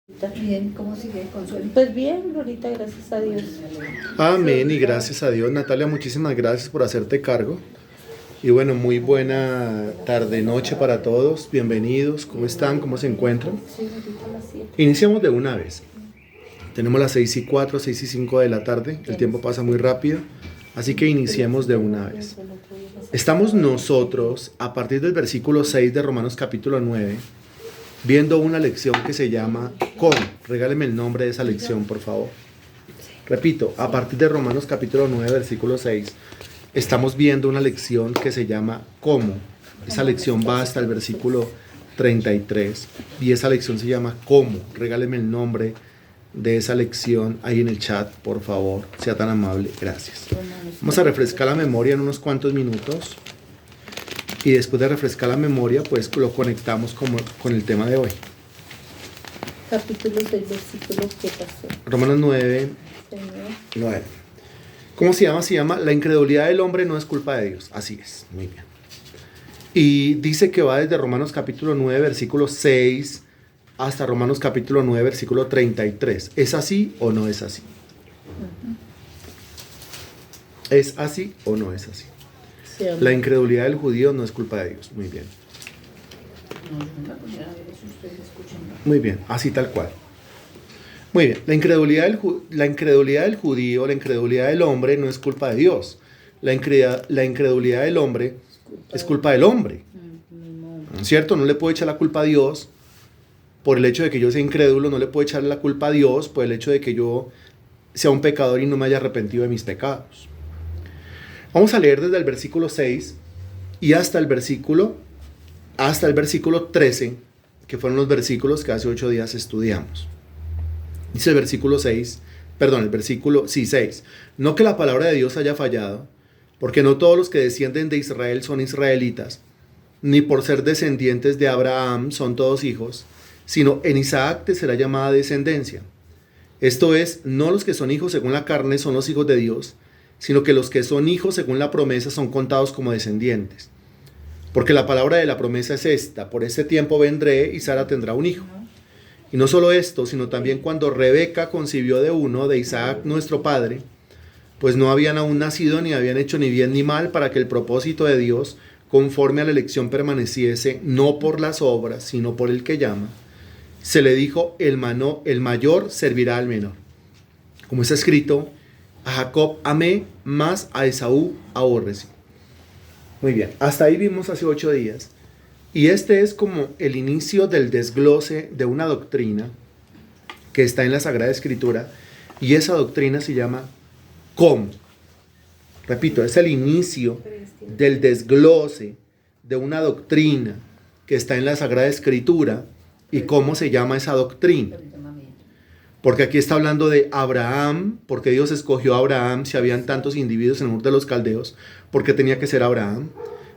Bien, ¿cómo sigue Consuelo? Pues bien, Glorita, gracias a Dios. Amén y gracias a Dios. Natalia, muchísimas gracias por hacerte cargo. Y bueno, muy buena tarde, noche para todos. Bienvenidos. ¿Cómo están? ¿Cómo se encuentran? Sí, ahorita a las 7. Iniciamos de una vez. Tenemos las 6:04, 6:05 de la tarde. El tiempo pasa muy rápido. Así que iniciemos de una vez. Estamos nosotros, a partir del versículo 6 de Romanos capítulo 9, viendo una lección que se llama ¿Cómo? Regáleme el nombre de esa lección, por favor. Repito, a partir de Romanos capítulo 9, versículo 6, estamos viendo una lección que se llama ¿Cómo? Esa lección va hasta el versículo 33 y esa lección se llama ¿Cómo? Regáleme el nombre de esa lección ahí en el chat, por favor. Sea tan amable. Gracias. Vamos a refrescar la memoria en unos cuantos minutos. Y después de refrescar la memoria, pues lo conectamos con el tema de hoy. Capítulo 6, versículo, ¿qué pasó? Romanos 9, Señor. 9. ¿Cómo se llama? Se llama La incredulidad del hombre no es culpa de Dios. Así es, muy bien. Y dice que va desde Romanos capítulo 9, versículo 6, hasta Romanos capítulo 9, versículo 33. ¿Es así o no es así? ¿Es así o no es así? Sí, amén. La incredulidad del judío no es culpa de Dios. Muy bien. No, es la primera vez que ustedes escuchan. Muy bien, así tal cual. Muy bien, la incredulidad del judío, la incredulidad del hombre no es culpa de Dios. La incredulidad del hombre es culpa del hombre. ¿No es cierto? No le puedo echar la culpa a Dios por el hecho de que yo sea incrédulo, no le puedo echar la culpa a Dios por el hecho de que yo sea un pecador y no me haya arrepentido de mis pecados. Vamos a leer desde el versículo 6 y hasta el versículo 13, que fueron los versículos que hace 8 días estudiamos. Dice el versículo 6, perdón, el versículo 6. No que la palabra de Dios haya fallado, porque no todos los que descienden de Israel son israelitas, ni por ser descendientes de Abraham son todos hijos, sino en Isaac te será llamada descendencia. Esto es, no los que son hijos según la carne son los hijos de Dios, sino que los que son hijos según la promesa son contados como descendientes. Porque la palabra de la promesa es esta: por este tiempo vendré y Sara tendrá un hijo. Y no solo esto, sino también cuando Rebeca concibió de uno, de Isaac nuestro padre, pues no habían aún nacido ni habían hecho ni bien ni mal, para que el propósito de Dios, conforme a la elección, permaneciese, no por las obras, sino por el que llama. Se le dijo, el mayor servirá al menor. Como está escrito, a Jacob amé, más a Esaú aborrecí. Muy bien, hasta ahí vimos hace 8 días. Y este es como el inicio del desglose de una doctrina que está en la Sagrada Escritura. Y esa doctrina se llama ¿Cómo? Repito, es el inicio del desglose de una doctrina que está en la Sagrada Escritura. ¿Y cómo se llama esa doctrina? Porque aquí está hablando de Abraham, porque Dios escogió a Abraham si habían tantos individuos en Ur de los Caldeos, porque tenía que ser Abraham.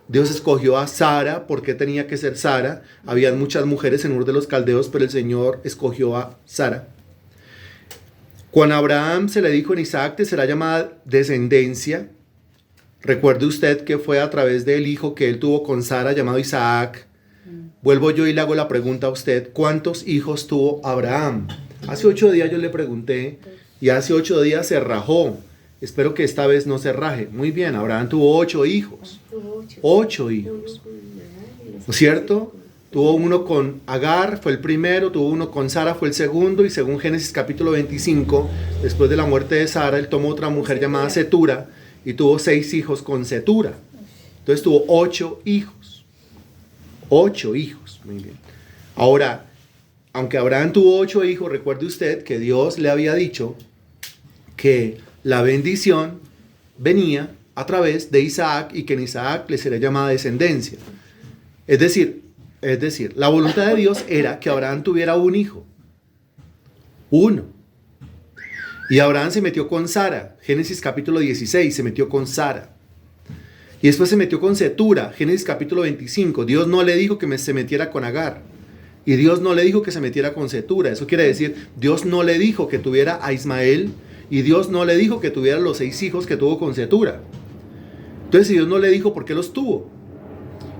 Dios escogió a Sara, porque tenía que ser Sara. Habían muchas mujeres en Ur de los Caldeos, pero el Señor escogió a Sara. Cuando a Abraham se le dijo en Isaac te será llamada descendencia, recuerde usted que fue a través del hijo que él tuvo con Sara llamado Isaac. Vuelvo yo y le hago la pregunta a usted: ¿cuántos hijos tuvo Abraham? Hace 8 días yo le pregunté y hace 8 días se rajó. Espero que esta vez no se raje. Muy bien, Abraham tuvo 8 hijos. 8 hijos. ¿No es cierto? Tuvo uno con Agar, fue el primero, tuvo uno con Sara, fue el segundo, y según Génesis capítulo 25, después de la muerte de Sara, él tomó otra mujer llamada Cetura y tuvo 6 hijos con Cetura. Entonces tuvo 8 hijos. 8 hijos. Muy bien. Ahora, aunque Abraham tuvo 8 hijos, recuerde usted que Dios le había dicho que la bendición venía a través de Isaac y que en Isaac le sería llamada descendencia. Es decir, la voluntad de Dios era que Abraham tuviera un hijo. Uno. Y Abraham se metió con Sara. Génesis capítulo 16, se metió con Sara. Y después se metió con Cetura. Génesis capítulo 25. Dios no le dijo que se metiera con Agar. Y Dios no le dijo que se metiera con Cetura. Eso quiere decir, Dios no le dijo que tuviera a Ismael. Y Dios no le dijo que tuviera los 6 hijos que tuvo con Cetura. Entonces, si Dios no le dijo, ¿por qué los tuvo?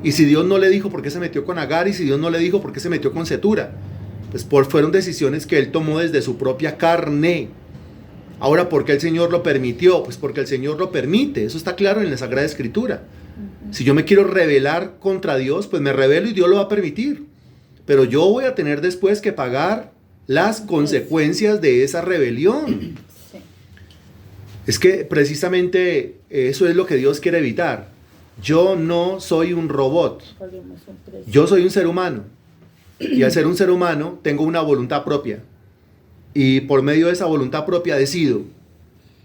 Y si Dios no le dijo, ¿por qué se metió con Agar? Y si Dios no le dijo, ¿por qué se metió con Cetura? Pues fueron decisiones que él tomó desde su propia carne. Ahora, ¿por qué el Señor lo permitió? Pues porque el Señor lo permite. Eso está claro en la Sagrada Escritura. Si yo me quiero rebelar contra Dios, pues me rebelo y Dios lo va a permitir. Pero yo voy a tener después que pagar las consecuencias de esa rebelión. Sí. Es que precisamente eso es lo que Dios quiere evitar. Yo no soy un robot. Pagamos un precio. Yo soy un ser humano. Y al ser un ser humano tengo una voluntad propia. Y por medio de esa voluntad propia decido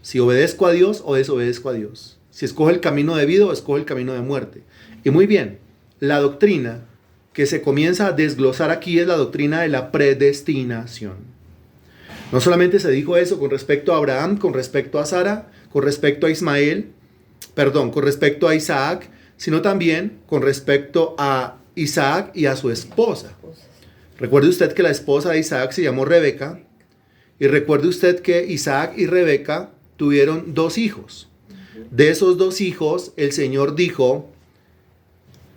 si obedezco a Dios o desobedezco a Dios. Si escojo el camino de vida o escojo el camino de muerte. Y muy bien, la doctrina que se comienza a desglosar aquí es la doctrina de la predestinación. No solamente se dijo eso con respecto a Abraham, con respecto a Sara, con respecto a con respecto a Isaac, sino también con respecto a Isaac y a su esposa. Recuerde usted que la esposa de Isaac se llamó Rebeca, y recuerde usted que Isaac y Rebeca tuvieron 2 hijos. De esos 2 hijos, el Señor dijo,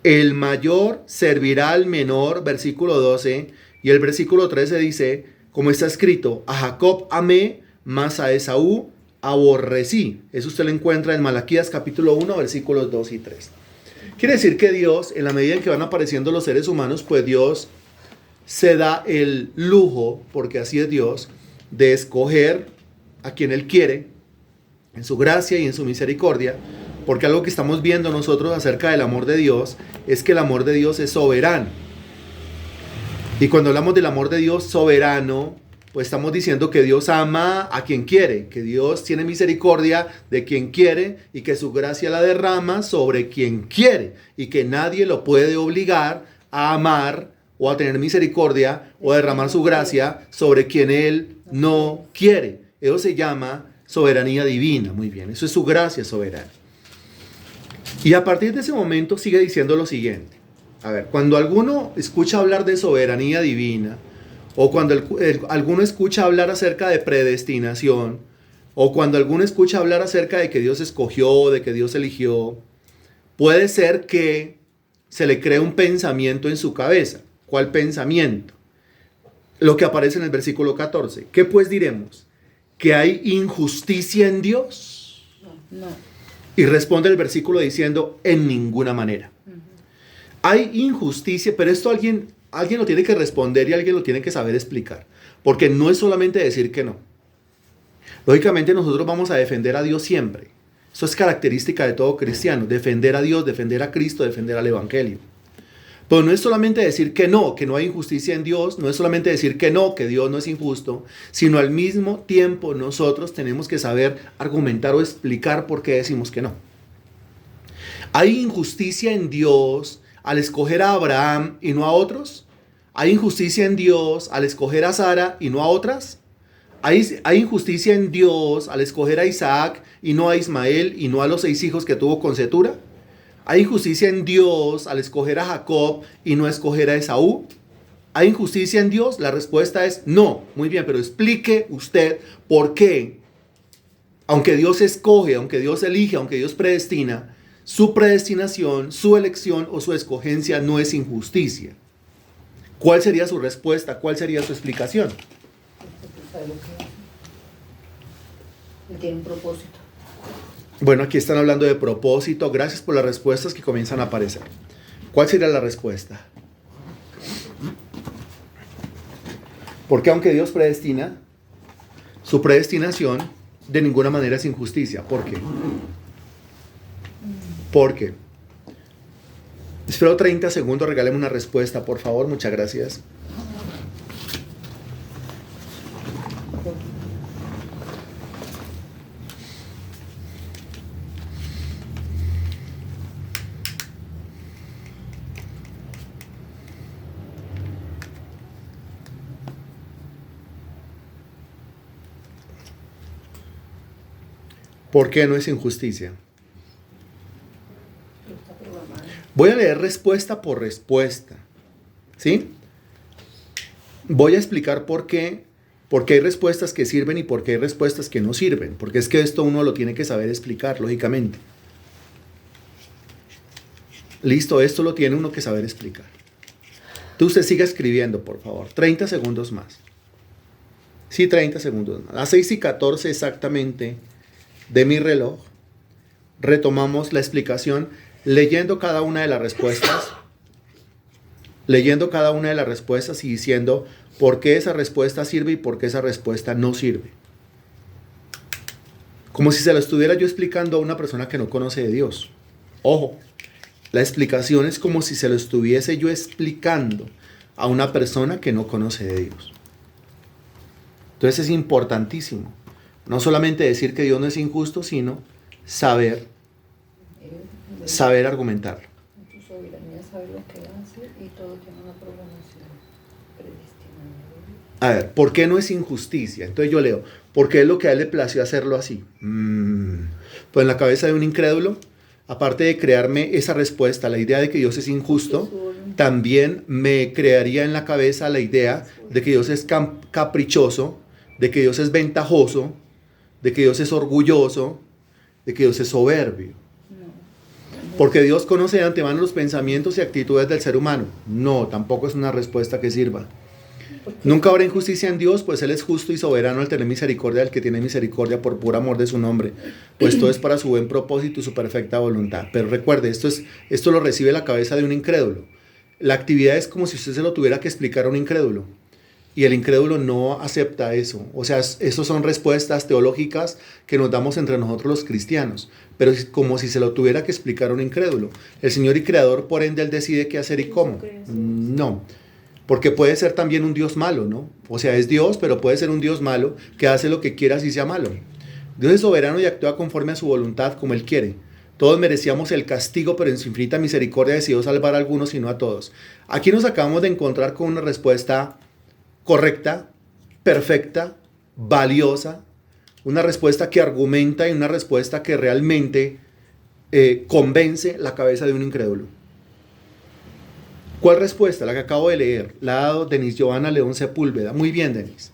el mayor servirá al menor, versículo 12, y el versículo 13 dice, como está escrito, a Jacob amé, mas a Esaú aborrecí. Eso usted lo encuentra en Malaquías capítulo 1, versículos 2 y 3. Quiere decir que Dios, en la medida en que van apareciendo los seres humanos, pues Dios se da el lujo, porque así es Dios, de escoger a quien Él quiere, en su gracia y en su misericordia, porque algo que estamos viendo nosotros acerca del amor de Dios es que el amor de Dios es soberano. Y cuando hablamos del amor de Dios soberano, pues estamos diciendo que Dios ama a quien quiere, que Dios tiene misericordia de quien quiere y que su gracia la derrama sobre quien quiere y que nadie lo puede obligar a amar o a tener misericordia o a derramar su gracia sobre quien Él no quiere. Eso se llama soberanía divina. Muy bien, eso es su gracia soberana. Y a partir de ese momento sigue diciendo lo siguiente. A ver, cuando alguno escucha hablar de soberanía divina, o cuando alguno escucha hablar acerca de predestinación, o cuando alguno escucha hablar acerca de que Dios escogió, de que Dios eligió, puede ser que se le cree un pensamiento en su cabeza. ¿Cuál pensamiento? Lo que aparece en el versículo 14. ¿Qué pues diremos? ¿Que hay injusticia en Dios? No. Y responde el versículo diciendo, en ninguna manera. Hay injusticia, pero esto alguien lo tiene que responder y alguien lo tiene que saber explicar. Porque no es solamente decir que no. Lógicamente nosotros vamos a defender a Dios siempre. Eso es característica de todo cristiano. Defender a Dios, defender a Cristo, defender al Evangelio. Pero no es solamente decir que no hay injusticia en Dios, no es solamente decir que Dios no es injusto, sino al mismo tiempo nosotros tenemos que saber argumentar o explicar por qué decimos que no. ¿Hay injusticia en Dios al escoger a Abraham y no a otros? ¿Hay injusticia en Dios al escoger a Sara y no a otras? ¿Hay injusticia en Dios al escoger a Isaac y no a Ismael y no a los 6 hijos que tuvo con Cetura? ¿Hay injusticia en Dios al escoger a Jacob y no a escoger a Esaú? ¿Hay injusticia en Dios? La respuesta es no. Muy bien, pero explique usted por qué, aunque Dios escoge, aunque Dios elige, aunque Dios predestina, su predestinación, su elección o su escogencia no es injusticia. ¿Cuál sería su respuesta? ¿Cuál sería su explicación? ¿Sabe lo que hace? Él tiene un propósito. Bueno, aquí están hablando de propósito. Gracias por las respuestas que comienzan a aparecer. ¿Cuál sería la respuesta? Porque aunque Dios predestina, su predestinación de ninguna manera es injusticia. ¿Por qué? ¿Por qué? Espero 30 segundos, regáleme una respuesta, por favor. Muchas gracias. ¿Por qué no es injusticia? Voy a leer respuesta por respuesta. ¿Sí? Voy a explicar por qué hay respuestas que sirven y por qué hay respuestas que no sirven. Porque es que esto uno lo tiene que saber explicar, lógicamente. Listo, esto lo tiene uno que saber explicar. Entonces usted siga escribiendo, por favor. 30 segundos más. Sí, 30 segundos más. A 6:14 exactamente de mi reloj, retomamos la explicación leyendo cada una de las respuestas. Leyendo cada una de las respuestas y diciendo por qué esa respuesta sirve y por qué esa respuesta no sirve. Como si se lo estuviera yo explicando a una persona que no conoce de Dios. Ojo, la explicación es como si se lo estuviese yo explicando a una persona que no conoce de Dios. Entonces es importantísimo no solamente decir que Dios no es injusto, sino saber argumentarlo. En tu soberanía sabe lo que hace y todo tiene una programación predestinada. A ver, ¿por qué no es injusticia? Entonces yo leo, ¿por qué es lo que a él le plació hacerlo así? Pues en la cabeza de un incrédulo, aparte de crearme esa respuesta, la idea de que Dios es injusto, también me crearía en la cabeza la idea de que Dios es caprichoso, de que Dios es ventajoso, de que Dios es orgulloso, de que Dios es soberbio. Porque Dios conoce de antemano los pensamientos y actitudes del ser humano. No, tampoco es una respuesta que sirva. Nunca habrá injusticia en Dios, pues Él es justo y soberano al tener misericordia del que tiene misericordia por puro amor de su nombre. Pues todo es para su buen propósito y su perfecta voluntad. Pero recuerde, esto lo recibe la cabeza de un incrédulo. La actividad es como si usted se lo tuviera que explicar a un incrédulo. Y el incrédulo no acepta eso. O sea, eso son respuestas teológicas que nos damos entre nosotros los cristianos. Pero es como si se lo tuviera que explicar a un incrédulo. El Señor y Creador, por ende, Él decide qué hacer y cómo. No. Porque puede ser también un Dios malo, ¿no? O sea, es Dios, pero puede ser un Dios malo que hace lo que quiera así sea malo. Dios es soberano y actúa conforme a su voluntad como Él quiere. Todos merecíamos el castigo, pero en su infinita misericordia decidió salvar a algunos y no a todos. Aquí nos acabamos de encontrar con una respuesta correcta, perfecta, valiosa, una respuesta que argumenta y una respuesta que realmente convence la cabeza de un incrédulo. ¿Cuál respuesta? La que acabo de leer, la ha dado Denise Giovanna León Sepúlveda. Muy bien, Denise.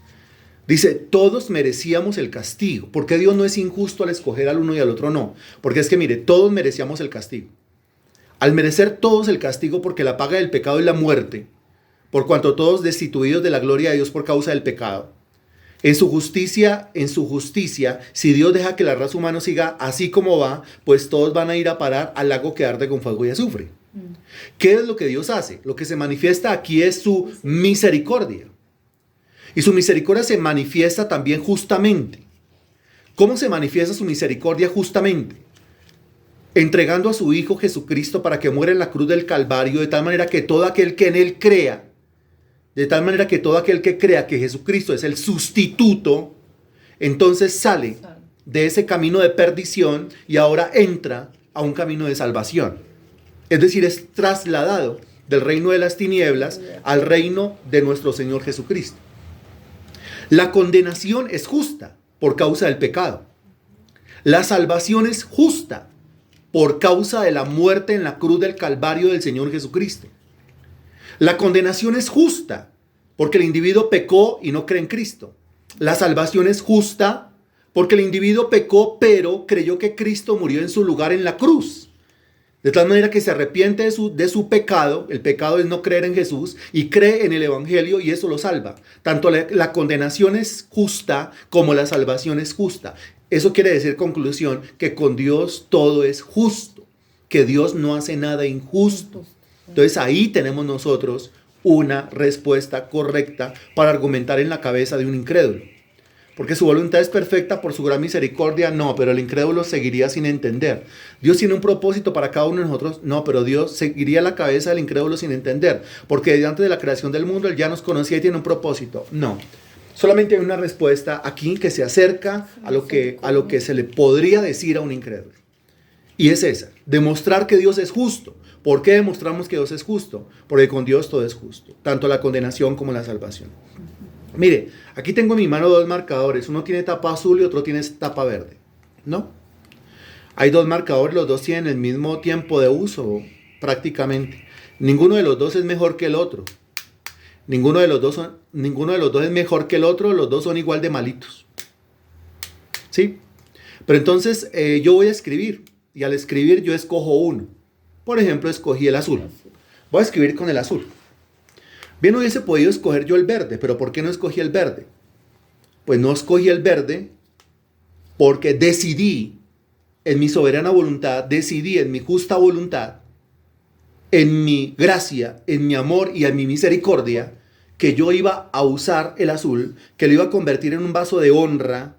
Dice, todos merecíamos el castigo. ¿Por qué Dios no es injusto al escoger al uno y al otro no? Porque es que mire, todos merecíamos el castigo. Al merecer todos el castigo porque la paga del pecado es la muerte, por cuanto todos destituidos de la gloria de Dios por causa del pecado. En su justicia, si Dios deja que la raza humana siga así como va, pues todos van a ir a parar al lago que arde con fuego y azufre. ¿Qué es lo que Dios hace? Lo que se manifiesta aquí es su misericordia. Y su misericordia se manifiesta también justamente. ¿Cómo se manifiesta su misericordia justamente? Entregando a su Hijo Jesucristo para que muera en la cruz del Calvario, de tal manera que todo aquel que en Él crea, que Jesucristo es el sustituto, entonces sale de ese camino de perdición y ahora entra a un camino de salvación. Es decir, es trasladado del reino de las tinieblas al reino de nuestro Señor Jesucristo. La condenación es justa por causa del pecado. La salvación es justa por causa de la muerte en la cruz del Calvario del Señor Jesucristo. La condenación es justa porque el individuo pecó y no cree en Cristo. La salvación es justa porque el individuo pecó pero creyó que Cristo murió en su lugar en la cruz. De tal manera que se arrepiente de su pecado, el pecado es no creer en Jesús, y cree en el Evangelio y eso lo salva. Tanto la condenación es justa como la salvación es justa. Eso quiere decir, conclusión, que con Dios todo es justo, que Dios no hace nada injusto. Entonces ahí tenemos nosotros una respuesta correcta para argumentar en la cabeza de un incrédulo. Porque su voluntad es perfecta por su gran misericordia, no, pero el incrédulo seguiría sin entender. Dios tiene un propósito para cada uno de nosotros, no, pero Dios seguiría la cabeza del incrédulo sin entender. Porque desde antes de la creación del mundo, Él ya nos conocía y tiene un propósito. No, solamente hay una respuesta aquí que se acerca a lo que se le podría decir a un incrédulo. Y es esa, demostrar que Dios es justo. ¿Por qué demostramos que Dios es justo? Porque con Dios todo es justo, tanto la condenación como la salvación. Mire, aquí tengo en mi mano dos marcadores. Uno tiene tapa azul y otro tiene tapa verde, ¿no? Hay dos marcadores, los dos tienen el mismo tiempo de uso prácticamente. Ninguno de los dos es mejor que el otro. Ninguno de los dos es mejor que el otro, los dos son igual de malitos. ¿Sí? Pero entonces yo voy a escribir y al escribir yo escojo uno. Por ejemplo, escogí el azul. Voy a escribir con el azul. Bien, hubiese podido escoger yo el verde, pero ¿por qué no escogí el verde? Pues no escogí el verde porque decidí en mi soberana voluntad, decidí en mi justa voluntad, en mi gracia, en mi amor y en mi misericordia, que yo iba a usar el azul, que lo iba a convertir en un vaso de honra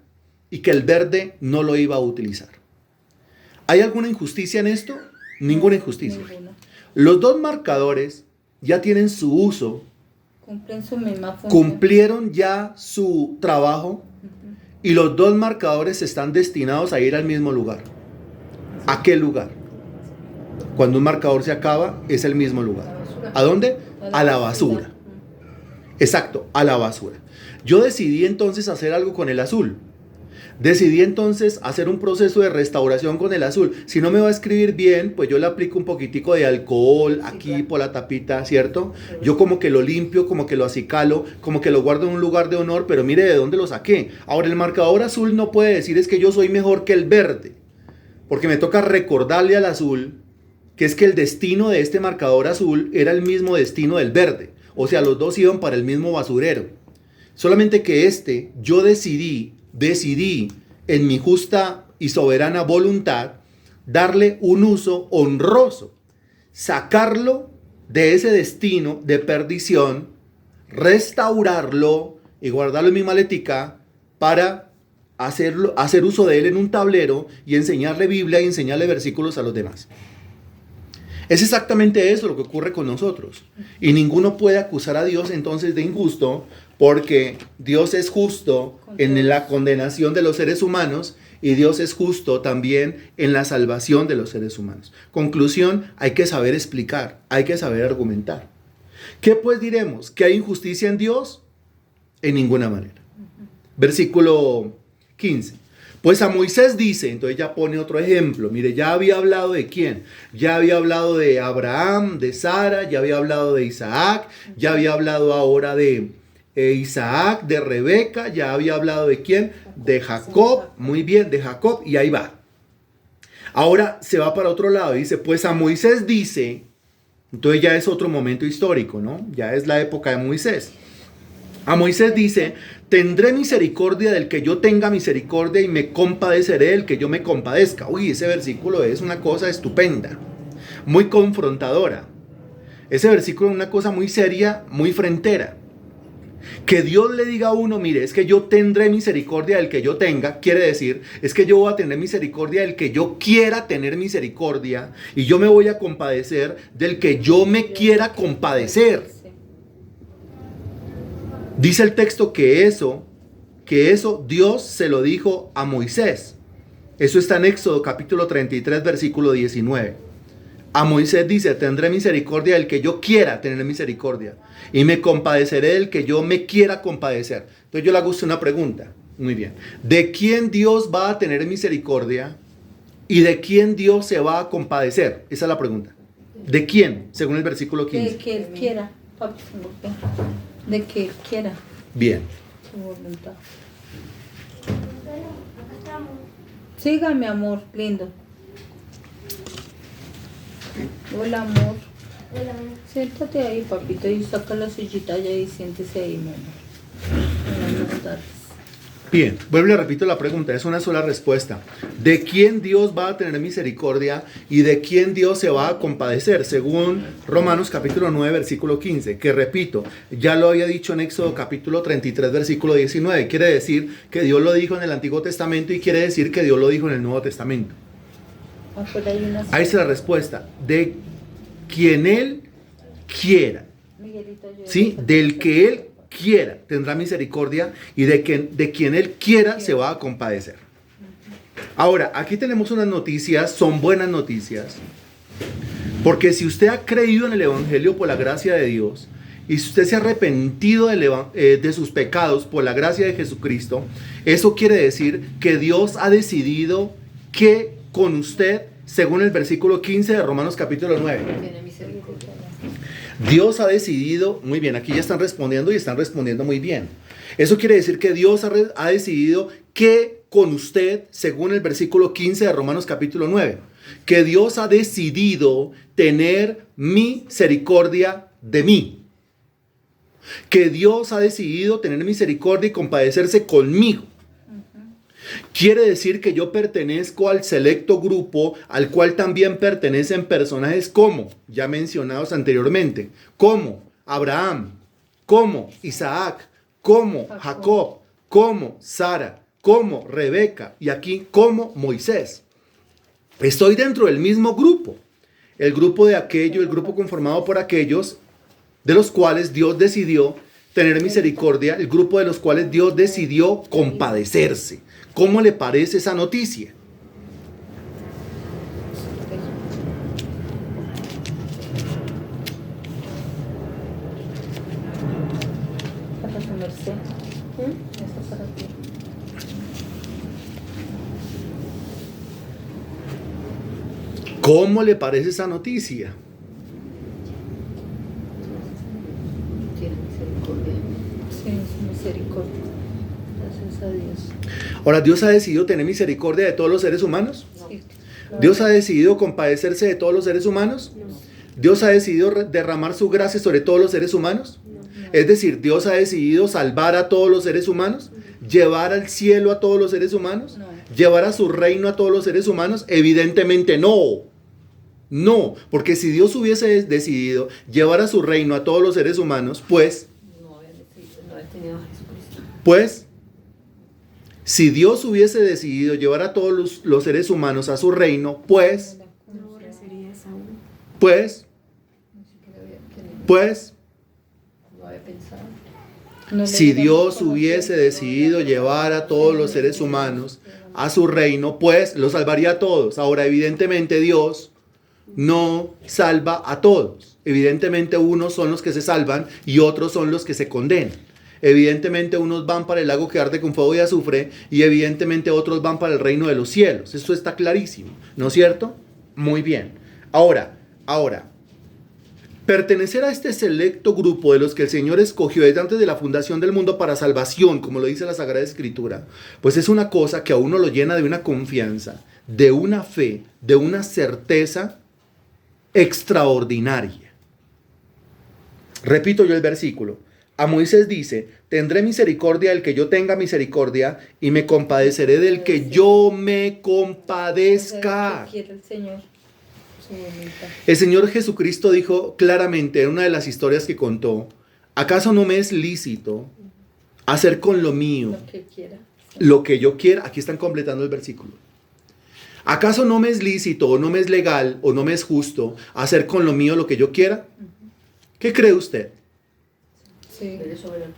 y que el verde no lo iba a utilizar. ¿Hay alguna injusticia en esto? Ninguna injusticia. Ninguna. Los dos marcadores ya tienen su uso, Cumplen su misma función. cumplieron ya su trabajo y los dos marcadores están destinados a ir al mismo lugar. ¿A qué lugar? Cuando un marcador se acaba, es el mismo lugar. ¿A dónde? A la basura. Exacto, a la basura. Yo decidí entonces hacer algo con el azul. Decidí entonces hacer un proceso de restauración con el azul. Si no me va a escribir bien, pues yo le aplico un poquitico de alcohol aquí por la tapita, ¿cierto? Yo como que lo limpio, como que lo acicalo, como que lo guardo en un lugar de honor, pero mire de dónde lo saqué. Ahora el marcador azul no puede decir es que yo soy mejor que el verde, porque me toca recordarle al azul que es que el destino de este marcador azul era el mismo destino del verde. O sea, los dos iban para el mismo basurero. Solamente que yo decidí en mi justa y soberana voluntad darle un uso honroso, sacarlo de ese destino de perdición, restaurarlo y guardarlo en mi maletica para hacer uso de él en un tablero y enseñarle Biblia y enseñarle versículos a los demás. Es exactamente eso lo que ocurre con nosotros. Y ninguno puede acusar a Dios entonces de injusto, porque Dios es justo en la condenación de los seres humanos y Dios es justo también en la salvación de los seres humanos. Conclusión, hay que saber explicar, hay que saber argumentar. ¿Qué pues diremos? ¿Que hay injusticia en Dios? En ninguna manera. Versículo 15. Pues a Moisés dice, entonces ya pone otro ejemplo. Mire, ya había hablado de quién. Ya había hablado de Abraham, de Sara, ya había hablado de Isaac, ya había hablado ahora de Isaac, de Rebeca, ya había hablado de quién, de Jacob, muy bien, de Jacob, y ahí va. Ahora se va para otro lado y dice, pues a Moisés dice, entonces ya es otro momento histórico, ¿no? Ya es la época de Moisés. A Moisés dice, tendré misericordia del que yo tenga misericordia y me compadeceré del que yo me compadezca. Uy, ese versículo es una cosa estupenda, muy confrontadora. Ese versículo es una cosa muy seria, muy frentera. Que Dios le diga a uno, mire, es que yo tendré misericordia del que yo tenga, quiere decir, es que yo voy a tener misericordia del que yo quiera tener misericordia y yo me voy a compadecer del que yo me quiera compadecer. Dice el texto que eso Dios se lo dijo a Moisés. Eso está en Éxodo capítulo 33, versículo 19. A Moisés dice, tendré misericordia del que yo quiera tener misericordia y me compadeceré del que yo me quiera compadecer. Entonces yo le hago a usted una pregunta. Muy bien. ¿De quién Dios va a tener misericordia y de quién Dios se va a compadecer? Esa es la pregunta. ¿De quién? Según el versículo 15. De que él quiera, papi, de que él quiera. Bien. Su voluntad. Siga, mi amor, lindo. Hola, amor. Hola. Siéntate ahí, papito, y saca la sillita allá y siéntese ahí, mi amor. Buenas tardes. Bien, vuelvo y le repito la pregunta, es una sola respuesta. ¿De quién Dios va a tener misericordia y de quién Dios se va a compadecer? Según Romanos capítulo 9, versículo 15, que repito, ya lo había dicho en Éxodo capítulo 33, versículo 19. Quiere decir que Dios lo dijo en el Antiguo Testamento y quiere decir que Dios lo dijo en el Nuevo Testamento. Ahí está la respuesta. De quien Él quiera. ¿Sí? Del que Él quiera tendrá misericordia y de quien Él quiera se va a compadecer. Ahora, aquí tenemos unas noticias, son buenas noticias, porque si usted ha creído en el Evangelio por la gracia de Dios y si usted se ha arrepentido de sus pecados por la gracia de Jesucristo, eso quiere decir que Dios ha decidido que con usted, según el versículo 15 de Romanos capítulo 9, Tiene misericordia. Dios ha decidido, muy bien, aquí ya están respondiendo y están respondiendo muy bien. Eso quiere decir que Dios ha decidido que con usted, según el versículo 15 de Romanos capítulo 9, que Dios ha decidido tener misericordia de mí. que Dios ha decidido tener misericordia y compadecerse conmigo. Quiere decir que yo pertenezco al selecto grupo al cual también pertenecen personajes como, ya mencionados anteriormente, como Abraham, como Isaac, como Jacob, como Sara, como Rebeca y aquí como Moisés. Estoy dentro del mismo grupo, el grupo de aquello, el grupo conformado por aquellos de los cuales Dios decidió tener misericordia, el grupo de los cuales Dios decidió compadecerse. ¿Cómo le parece esa noticia? Para tu merced. Eso para ti. ¿Cómo le parece esa noticia? Tiene misericordia. Sí, es misericordia. Gracias a Dios. Ahora, ¿Dios ha decidido tener misericordia de todos los seres humanos? Sí, ¿Dios ha decidido compadecerse de todos los seres humanos? ¿Dios ha decidido derramar su gracia sobre todos los seres humanos? Es decir, ¿Dios ha decidido salvar a todos los seres humanos? ¿Llevar al cielo a todos los seres humanos? No. ¿Llevar a su reino a todos los seres humanos? Evidentemente no. No, porque si Dios hubiese decidido llevar a su reino a todos los seres humanos, pues, No había tenido a Jesucristo. pues, si Dios hubiese decidido llevar a todos los seres humanos a su reino, pues, No aborrecería a Saúl. pues, Ni siquiera había tenido. pues, No había pensado. No le si digamos Dios cómo hubiese hacer. decidido llevar a todos los seres humanos a su reino, pues los salvaría a todos. Ahora, evidentemente Dios no salva a todos. Evidentemente unos son los que se salvan y otros son los que se condenan. Evidentemente unos van para el lago que arde con fuego y azufre y evidentemente otros van para el reino de los cielos. Eso está clarísimo, ¿no es cierto? Muy bien. Ahora, pertenecer a este selecto grupo de los que el Señor escogió desde antes de la fundación del mundo para salvación, como lo dice la Sagrada Escritura, pues es una cosa que a uno lo llena de una confianza, de una fe, de una certeza extraordinaria. Repito yo el versículo. A Moisés dice, tendré misericordia del que yo tenga misericordia y me compadeceré del que yo me compadezca. ¿Qué quiere el Señor? Su voluntad. El Señor Jesucristo dijo claramente en una de las historias que contó, ¿acaso no me es lícito hacer con lo mío Lo que quiera. lo que yo quiera? Aquí están completando el versículo. ¿Acaso no me es lícito o no me es legal o no me es justo hacer con lo mío lo que yo quiera? ¿Qué cree usted? Sí. Eres soberano.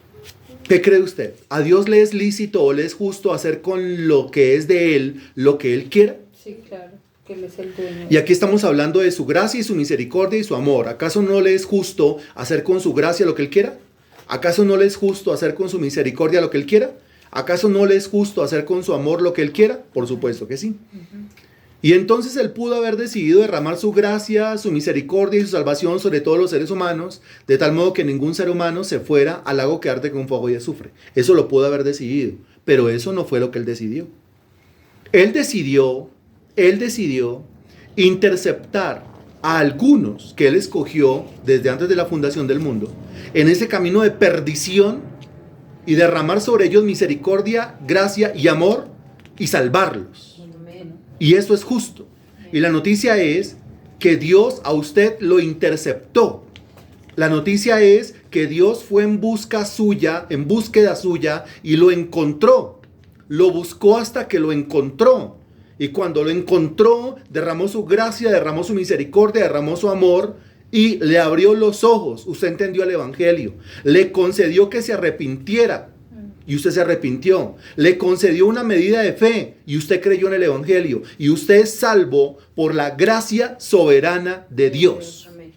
¿Qué cree usted? ¿A Dios le es lícito o le es justo hacer con lo que es de Él lo que Él quiera? Sí, claro. Que Él es el dueño. Y aquí estamos hablando de su gracia y su misericordia y su amor. ¿Acaso no le es justo hacer con su gracia lo que Él quiera? ¿Acaso no le es justo hacer con su misericordia lo que Él quiera? ¿Acaso no le es justo hacer con su amor lo que Él quiera? Por supuesto que sí. Y entonces Él pudo haber decidido derramar su gracia, su misericordia y su salvación sobre todos los seres humanos, de tal modo que ningún ser humano se fuera al lago que arde con fuego y azufre. Eso lo pudo haber decidido, pero eso no fue lo que Él decidió. Él decidió interceptar a algunos que Él escogió desde antes de la fundación del mundo en ese camino de perdición y derramar sobre ellos misericordia, gracia y amor y salvarlos. Amén. Y eso es justo. Y la noticia es que Dios a usted lo interceptó. La noticia es que Dios fue en búsqueda suya y lo encontró. Lo buscó hasta que lo encontró. Y cuando lo encontró, derramó su gracia, derramó su misericordia, derramó su amor y le abrió los ojos. Usted entendió el Evangelio. Le concedió que se arrepintiera y usted se arrepintió. Le concedió una medida de fe y usted creyó en el Evangelio. Y usted es salvo por la gracia soberana de Dios. Amén.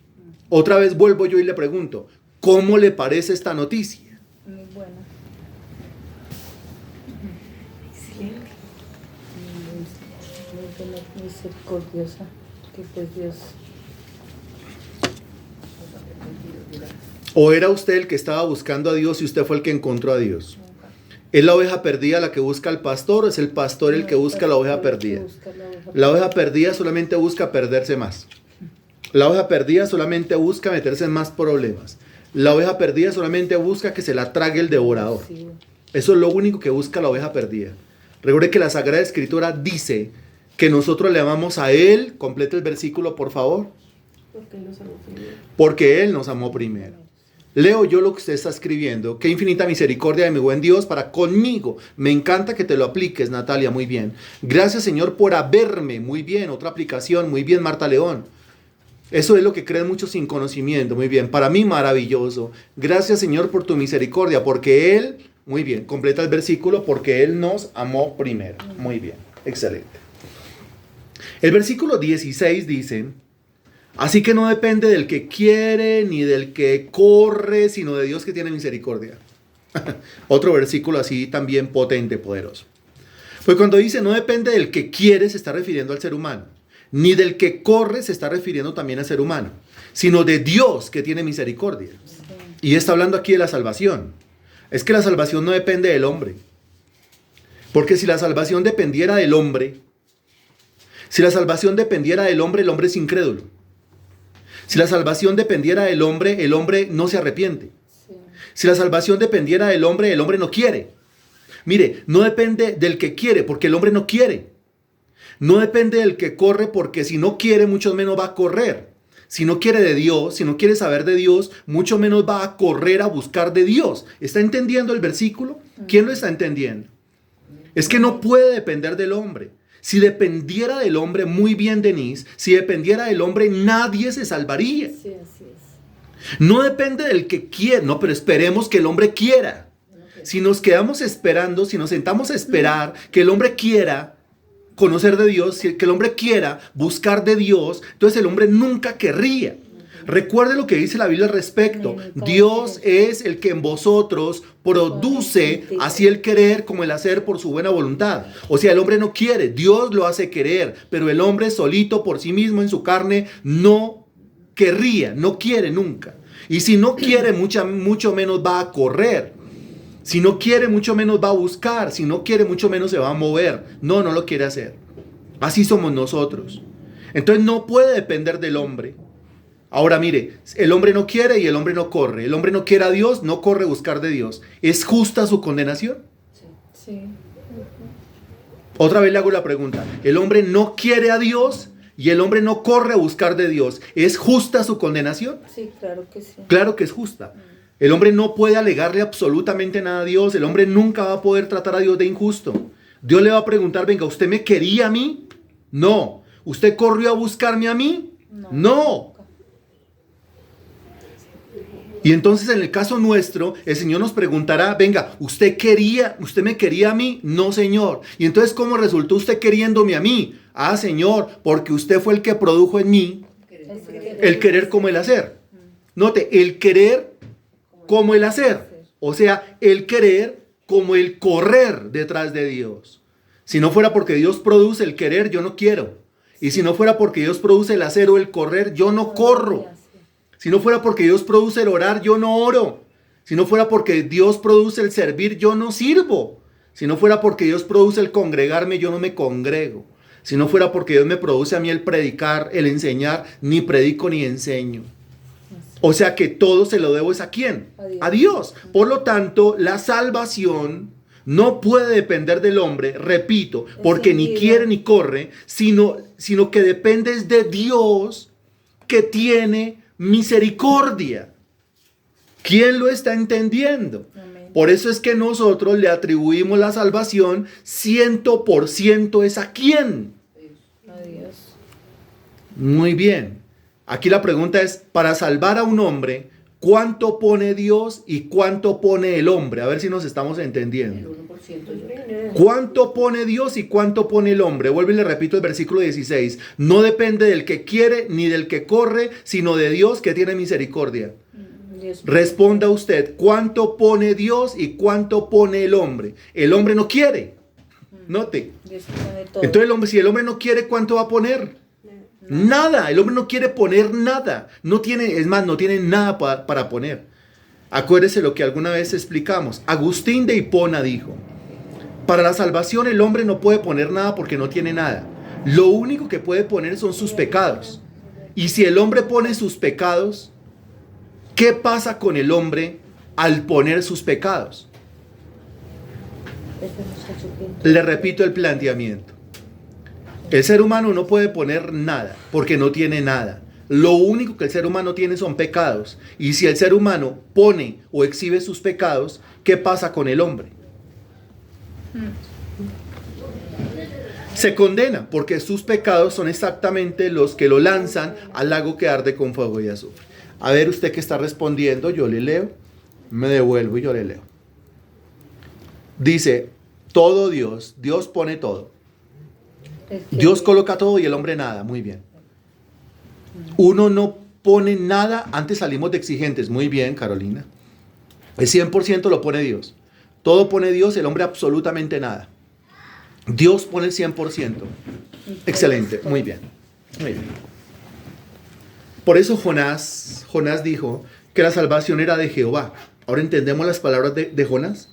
Otra vez vuelvo yo y le pregunto, ¿cómo le parece esta noticia? Muy buena. Excelente. Muy buena, misericordiosa. Que pues Dios. Nos ha permitido llegar. ¿O era usted el que estaba buscando a Dios y usted fue el que encontró a Dios? ¿Es la oveja perdida la que busca al pastor o es el pastor el que busca la oveja perdida? La oveja perdida solamente busca perderse más. La oveja perdida solamente busca meterse en más problemas. La oveja perdida solamente busca que se la trague el devorador. Sí. Eso es lo único que busca la oveja perdida. Recuerde que la Sagrada Escritura dice que nosotros le amamos a Él. Complete el versículo, por favor. Porque Él nos amó primero. Porque Él nos amó primero. Leo yo lo que usted está escribiendo. Qué infinita misericordia de mi buen Dios para conmigo. Me encanta que te lo apliques, Natalia, muy bien. Gracias, Señor, por haberme. Muy bien, otra aplicación. Muy bien, Marta León. Eso es lo que creen muchos sin conocimiento. Muy bien, para mí maravilloso. Gracias, Señor, por tu misericordia, porque Él, muy bien, completa el versículo, porque Él nos amó primero. Muy bien, excelente. El versículo 16 dice: así que no depende del que quiere ni del que corre, sino de Dios que tiene misericordia. Otro versículo así también potente, poderoso. Pues cuando dice no depende del que quiere, se está refiriendo al ser humano. Ni del que corre, se está refiriendo también al ser humano. Sino de Dios que tiene misericordia. Y está hablando aquí de la salvación. Es que la salvación no depende del hombre. Porque si la salvación dependiera del hombre, el hombre es incrédulo. Si la salvación dependiera del hombre, el hombre no se arrepiente. Si la salvación dependiera del hombre, el hombre no quiere. Mire, no depende del que quiere, porque el hombre no quiere. No depende del que corre, porque si no quiere, mucho menos va a correr. Si no quiere de Dios, si no quiere saber de Dios, mucho menos va a correr a buscar de Dios. ¿Está entendiendo el versículo? ¿Quién lo está entendiendo? Es que no puede depender del hombre. Si dependiera del hombre, muy bien, Denise, si dependiera del hombre, nadie se salvaría. Sí, así es. No depende del que quiera, no, pero esperemos que el hombre quiera. Si nos quedamos esperando, si nos sentamos a esperar que el hombre quiera conocer de Dios, que el hombre quiera buscar de Dios, entonces el hombre nunca querría. Recuerde lo que dice la Biblia al respecto. Dios es el que en vosotros produce así el querer como el hacer por su buena voluntad. O sea, el hombre no quiere, Dios lo hace querer, pero el hombre solito por sí mismo en su carne no querría, no quiere nunca. Y si no quiere, mucho menos va a correr. Si no quiere, mucho menos va a buscar. Si no quiere, mucho menos se va a mover. No lo quiere hacer. Así somos nosotros. Entonces no puede depender del hombre. Ahora mire, el hombre no quiere y el hombre no corre. El hombre no quiere a Dios, no corre a buscar de Dios. ¿Es justa su condenación? Sí. Otra vez le hago la pregunta. El hombre no quiere a Dios y el hombre no corre a buscar de Dios. ¿Es justa su condenación? Sí, claro que sí. Claro que es justa. El hombre no puede alegarle absolutamente nada a Dios. El hombre nunca va a poder tratar a Dios de injusto. Dios le va a preguntar, venga, ¿usted me quería a mí? No. ¿Usted corrió a buscarme a mí? No. Y entonces en el caso nuestro, el Señor nos preguntará, venga, ¿usted me quería a mí? No, Señor. Y entonces, ¿cómo resultó usted queriéndome a mí? Ah, Señor, porque usted fue el que produjo en mí el querer como el hacer. Note, el querer como el hacer. O sea, el querer como el correr detrás de Dios. Si no fuera porque Dios produce el querer, yo no quiero. Y si no fuera porque Dios produce el hacer o el correr, yo no corro. Si no fuera porque Dios produce el orar, yo no oro. Si no fuera porque Dios produce el servir, yo no sirvo. Si no fuera porque Dios produce el congregarme, yo no me congrego. Si no fuera porque Dios me produce a mí el predicar, el enseñar, ni predico ni enseño. O sea que todo se lo debo es ¿a quién? A Dios. Por lo tanto, la salvación no puede depender del hombre, repito, porque ni quiere ni corre, sino que depende de Dios que tiene misericordia. ¿Quién lo está entendiendo? Amén. Por eso es que nosotros le atribuimos la salvación 100% es ¿a quién? A Dios. Muy bien. Aquí la pregunta es, para salvar a un hombre, ¿cuánto pone Dios y cuánto pone el hombre? A ver si nos estamos entendiendo. ¿Cuánto pone Dios y cuánto pone el hombre? Vuelvo y le repito el versículo 16. No depende del que quiere ni del que corre, sino de Dios que tiene misericordia. Responda usted, ¿cuánto pone Dios y cuánto pone el hombre? El hombre no quiere. Note. Entonces el hombre, si el hombre no quiere, ¿cuánto va a poner? Nada, el hombre no quiere poner nada, no tiene nada para poner. Acuérdese lo que alguna vez explicamos. Agustín de Hipona dijo, para la salvación el hombre no puede poner nada porque no tiene nada. Lo único que puede poner son sus pecados. Y si el hombre pone sus pecados, ¿Qué pasa con el hombre al poner sus pecados? Le repito el planteamiento. El ser humano no puede poner nada porque no tiene nada. Lo único que el ser humano tiene son pecados. Y si el ser humano pone o exhibe sus pecados, ¿qué pasa con el hombre? Se condena porque sus pecados son exactamente los que lo lanzan al lago que arde con fuego y azufre. A ver, usted que está respondiendo, yo le leo, me devuelvo y yo le leo. Dice, todo Dios pone todo. Dios coloca todo y el hombre nada, muy bien. Uno no pone nada, antes salimos de exigentes, muy bien, Carolina. El 100% lo pone Dios. Todo pone Dios, el hombre absolutamente nada. Dios pone el 100%. Excelente, muy bien, muy bien. Por eso Jonás dijo que la salvación era de Jehová. Ahora entendemos las palabras de Jonás.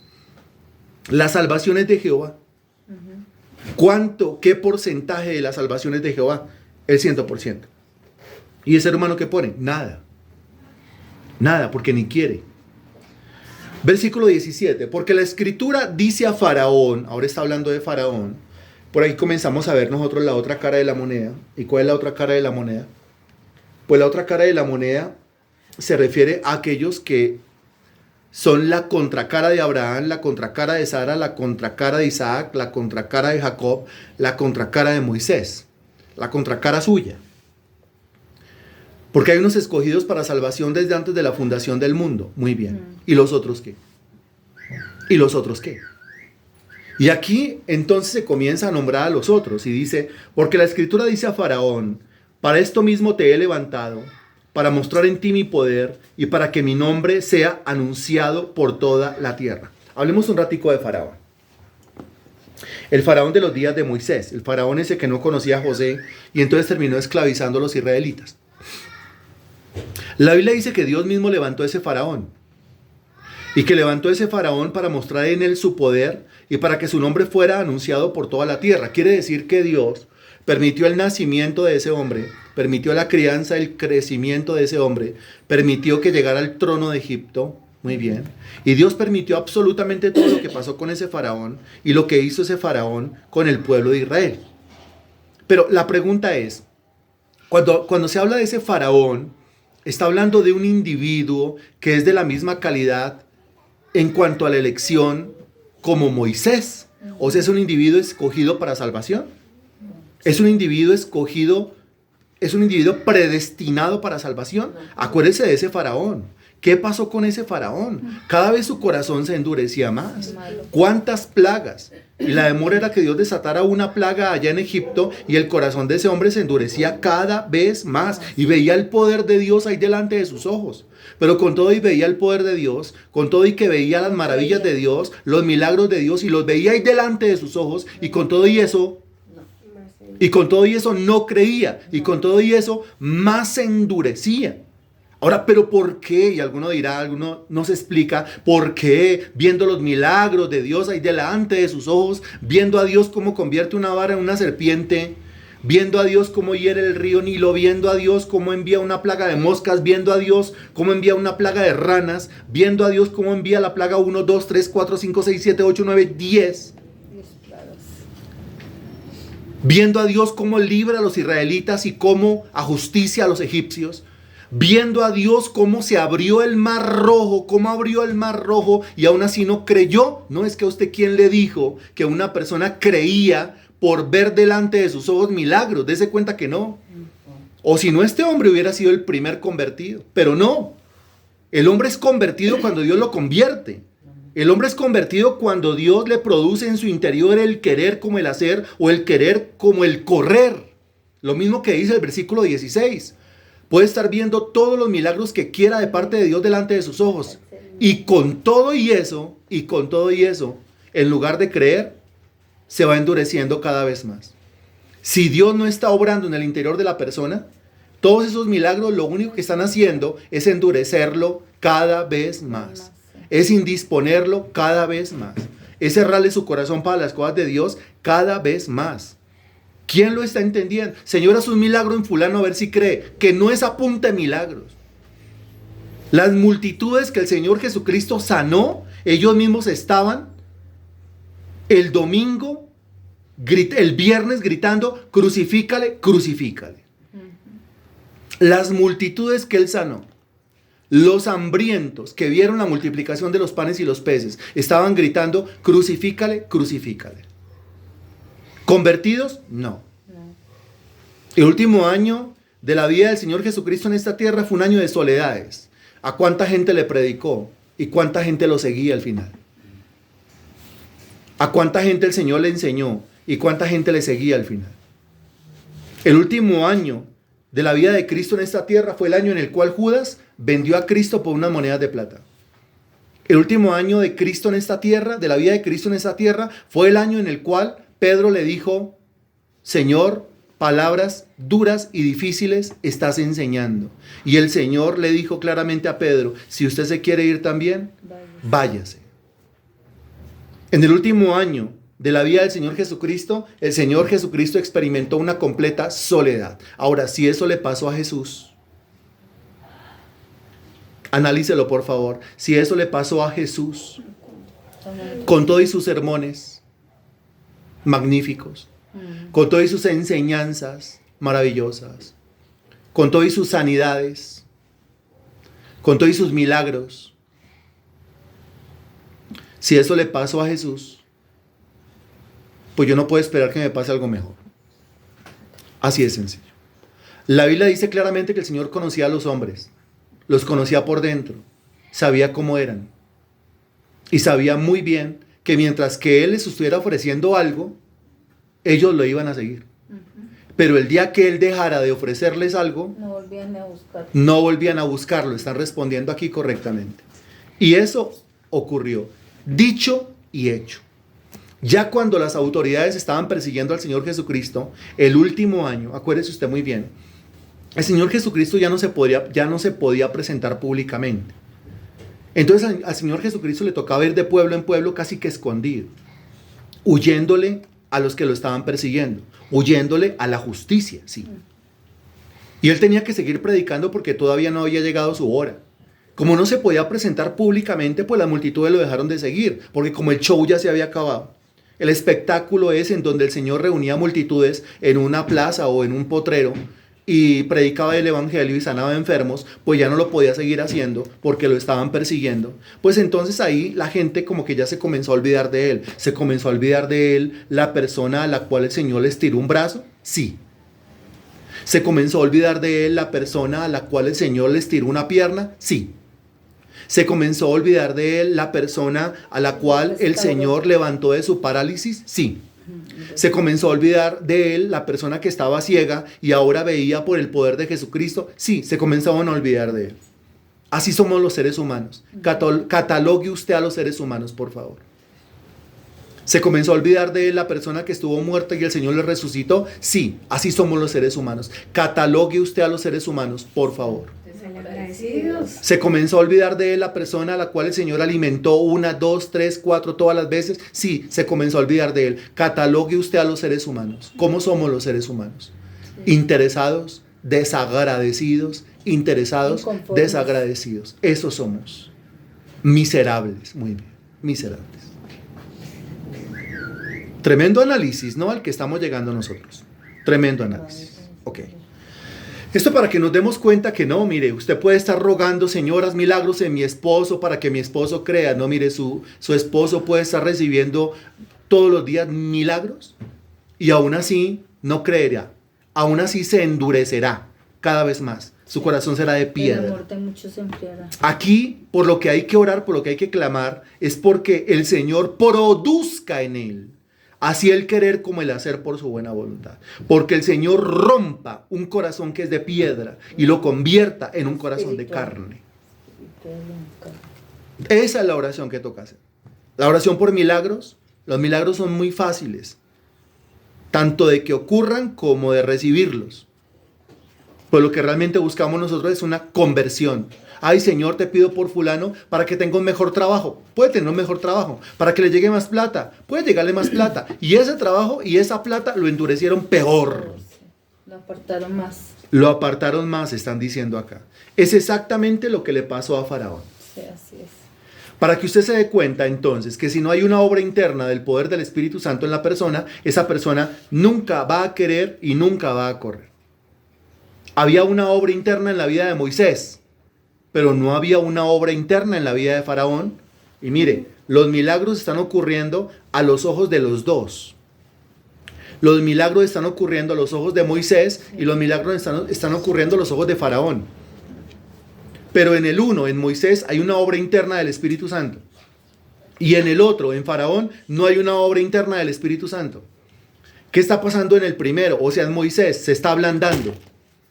La salvación es de Jehová. ¿Qué porcentaje de la salvación es de Jehová? El 100%. ¿Y el ser humano qué pone? Nada. Nada, porque ni quiere. Versículo 17. Porque la escritura dice a Faraón, ahora está hablando de Faraón, por ahí comenzamos a ver nosotros la otra cara de la moneda. ¿Y cuál es la otra cara de la moneda? Pues la otra cara de la moneda se refiere a aquellos que son la contracara de Abraham, la contracara de Sara, la contracara de Isaac, la contracara de Jacob, la contracara de Moisés, la contracara suya. Porque hay unos escogidos para salvación desde antes de la fundación del mundo. Muy bien. ¿Y los otros qué? ¿Y los otros qué? Y aquí entonces se comienza a nombrar a los otros y dice, porque la escritura dice a Faraón, para esto mismo te he levantado, para mostrar en ti mi poder y para que mi nombre sea anunciado por toda la tierra. Hablemos un ratico de Faraón. El Faraón de los días de Moisés, el Faraón ese que no conocía a José y entonces terminó esclavizando a los israelitas. La Biblia dice que Dios mismo levantó ese Faraón y que levantó ese Faraón para mostrar en él su poder y para que su nombre fuera anunciado por toda la tierra. Quiere decir que Dios permitió el nacimiento de ese hombre, permitió la crianza, el crecimiento de ese hombre, permitió que llegara al trono de Egipto, muy bien, y Dios permitió absolutamente todo lo que pasó con ese faraón y lo que hizo ese faraón con el pueblo de Israel. Pero la pregunta es, cuando se habla de ese faraón, está hablando de un individuo que es de la misma calidad en cuanto a la elección como Moisés, o sea, es un individuo escogido para salvación. Es un individuo escogido, es un individuo predestinado para salvación. Acuérdese de ese faraón. ¿Qué pasó con ese faraón? Cada vez su corazón se endurecía más. ¿Cuántas plagas? Y la demora era que Dios desatara una plaga allá en Egipto y el corazón de ese hombre se endurecía cada vez más. Y veía el poder de Dios ahí delante de sus ojos. Pero con todo y veía el poder de Dios, con todo y que veía las maravillas de Dios, los milagros de Dios y los veía ahí delante de sus ojos y con todo y eso... Y con todo y eso no creía. Y con todo y eso más se endurecía. Ahora, ¿pero por qué? Y alguno dirá, alguno no se explica por qué, viendo los milagros de Dios ahí delante de sus ojos, viendo a Dios cómo convierte una vara en una serpiente, viendo a Dios cómo hiere el río Nilo, viendo a Dios cómo envía una plaga de moscas, viendo a Dios cómo envía una plaga de ranas, viendo a Dios cómo envía la plaga 1, 2, 3, 4, 5, 6, 7, 8, 9, 10. Viendo a Dios cómo libra a los israelitas y cómo ajusticia a los egipcios. Viendo a Dios cómo se abrió el mar rojo, cómo abrió el mar rojo y aún así no creyó. No es que a usted quién le dijo que una persona creía por ver delante de sus ojos milagros. Dese cuenta que no. O si no, este hombre hubiera sido el primer convertido. Pero no. El hombre es convertido cuando Dios lo convierte. El hombre es convertido cuando Dios le produce en su interior el querer como el hacer o el querer como el correr. Lo mismo que dice el versículo 16. Puede estar viendo todos los milagros que quiera de parte de Dios delante de sus ojos. Y con todo y eso, en lugar de creer, se va endureciendo cada vez más. Si Dios no está obrando en el interior de la persona, todos esos milagros lo único que están haciendo es endurecerlo cada vez más. Es indisponerlo cada vez más. Es cerrarle su corazón para las cosas de Dios cada vez más. ¿Quién lo está entendiendo? Señor, haz un milagro en fulano a ver si cree. Que no es a punta de milagros. Las multitudes que el Señor Jesucristo sanó, ellos mismos estaban el domingo, el viernes gritando, crucifícale, crucifícale. Las multitudes que Él sanó, los hambrientos que vieron la multiplicación de los panes y los peces, estaban gritando, crucifícale, crucifícale. ¿Convertidos? No. El último año de la vida del Señor Jesucristo en esta tierra fue un año de soledades. ¿A cuánta gente le predicó? ¿Y cuánta gente lo seguía al final? ¿A cuánta gente el Señor le enseñó? ¿Y cuánta gente le seguía al final? El último año de la vida de Cristo en esta tierra fue el año en el cual Judas vendió a Cristo por unas monedas de plata. El último año de Cristo en esta tierra, de la vida de Cristo en esta tierra, fue el año en el cual Pedro le dijo, Señor, palabras duras y difíciles estás enseñando. Y el Señor le dijo claramente a Pedro, si usted se quiere ir también, váyase. En el último año de la vida del Señor Jesucristo, el Señor Jesucristo experimentó una completa soledad. Ahora, si eso le pasó a Jesús, analícelo por favor, si eso le pasó a Jesús, con todos sus sermones magníficos, con todas sus enseñanzas maravillosas, con todas sus sanidades, con todos sus milagros, si eso le pasó a Jesús, pues yo no puedo esperar que me pase algo mejor. Así de sencillo. La Biblia dice claramente que el Señor conocía a los hombres, los conocía por dentro, sabía cómo eran y sabía muy bien que mientras que Él les estuviera ofreciendo algo, ellos lo iban a seguir. Pero el día que Él dejara de ofrecerles algo, no volvían a buscarlo. Están respondiendo aquí correctamente. Y eso ocurrió, dicho y hecho. Ya cuando las autoridades estaban persiguiendo al Señor Jesucristo, el último año, acuérdese usted muy bien, el Señor Jesucristo ya no se podía presentar públicamente. Entonces al Señor Jesucristo le tocaba ir de pueblo en pueblo casi que escondido, huyéndole a los que lo estaban persiguiendo, huyéndole a la justicia, sí. Y Él tenía que seguir predicando porque todavía no había llegado su hora. Como no se podía presentar públicamente, pues las multitudes lo dejaron de seguir, porque como el show ya se había acabado. El espectáculo es en donde el Señor reunía multitudes en una plaza o en un potrero y predicaba el evangelio y sanaba enfermos, pues ya no lo podía seguir haciendo porque lo estaban persiguiendo. Pues entonces ahí la gente como que ya se comenzó a olvidar de Él. Se comenzó a olvidar de Él la persona a la cual el Señor les tiró un brazo, sí. Se comenzó a olvidar de Él la persona a la cual el Señor les tiró una pierna, sí. Se comenzó a olvidar de Él la persona a la cual el Señor levantó de su parálisis, sí. Se comenzó a olvidar de Él la persona que estaba ciega y ahora veía por el poder de Jesucristo, sí, se comenzaban a olvidar de Él. Así somos los seres humanos. Catalogue usted a los seres humanos, por favor. Se comenzó a olvidar de Él la persona que estuvo muerta y el Señor le resucitó, sí, así somos los seres humanos. Catalogue usted a los seres humanos, por favor. Se comenzó a olvidar de Él la persona a la cual el Señor alimentó 1, 2, 3, 4, todas las veces. Sí, se comenzó a olvidar de Él. Catalogue usted a los seres humanos. ¿Cómo somos los seres humanos? Interesados, desagradecidos, interesados, desagradecidos. Esos somos. Miserables, muy bien, miserables. Tremendo análisis, ¿no? Al que estamos llegando nosotros. Tremendo análisis. Ok. Esto para que nos demos cuenta que no, mire, usted puede estar rogando, Señor, haz milagros en mi esposo para que mi esposo crea. No, mire, su esposo puede estar recibiendo todos los días milagros y aún así no creerá. Aún así se endurecerá cada vez más. Su corazón será de piedra. El amor de muchos se enfriará. Aquí, por lo que hay que orar, por lo que hay que clamar, es porque el Señor produzca en él así el querer como el hacer por su buena voluntad. Porque el Señor rompa un corazón que es de piedra y lo convierta en un corazón de carne. Esa es la oración que toca hacer. La oración por milagros. Los milagros son muy fáciles, tanto de que ocurran como de recibirlos. Pues lo que realmente buscamos nosotros es una conversión. Ay, Señor, te pido por fulano para que tenga un mejor trabajo. Puede tener un mejor trabajo. Para que le llegue más plata. Puede llegarle más plata. Y ese trabajo y esa plata lo endurecieron peor. Lo apartaron más. Lo apartaron más, están diciendo acá. Es exactamente lo que le pasó a Faraón. Sí, así es. Para que usted se dé cuenta entonces que si no hay una obra interna del poder del Espíritu Santo en la persona, esa persona nunca va a querer y nunca va a correr. Había una obra interna en la vida de Moisés, pero no había una obra interna en la vida de Faraón. Y mire, los milagros están ocurriendo a los ojos de los dos. Los milagros están ocurriendo a los ojos de Moisés y los milagros están ocurriendo a los ojos de Faraón. Pero en el uno, en Moisés, hay una obra interna del Espíritu Santo. Y en el otro, en Faraón, no hay una obra interna del Espíritu Santo. ¿Qué está pasando en el primero? O sea, en Moisés se está ablandando,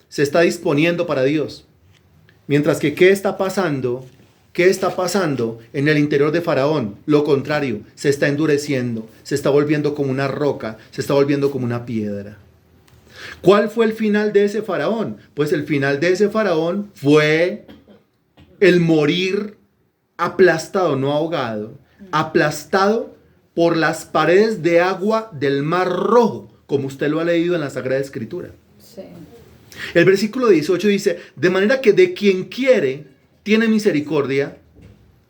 se está disponiendo para Dios. Mientras que, ¿qué está pasando? ¿Qué está pasando en el interior de Faraón? Lo contrario, se está endureciendo, se está volviendo como una roca, se está volviendo como una piedra. ¿Cuál fue el final de ese Faraón? Pues el final de ese Faraón fue el morir aplastado, no ahogado, aplastado por las paredes de agua del Mar Rojo, como usted lo ha leído en la Sagrada Escritura. Sí. El versículo 18 dice, de manera que de quien quiere, tiene misericordia.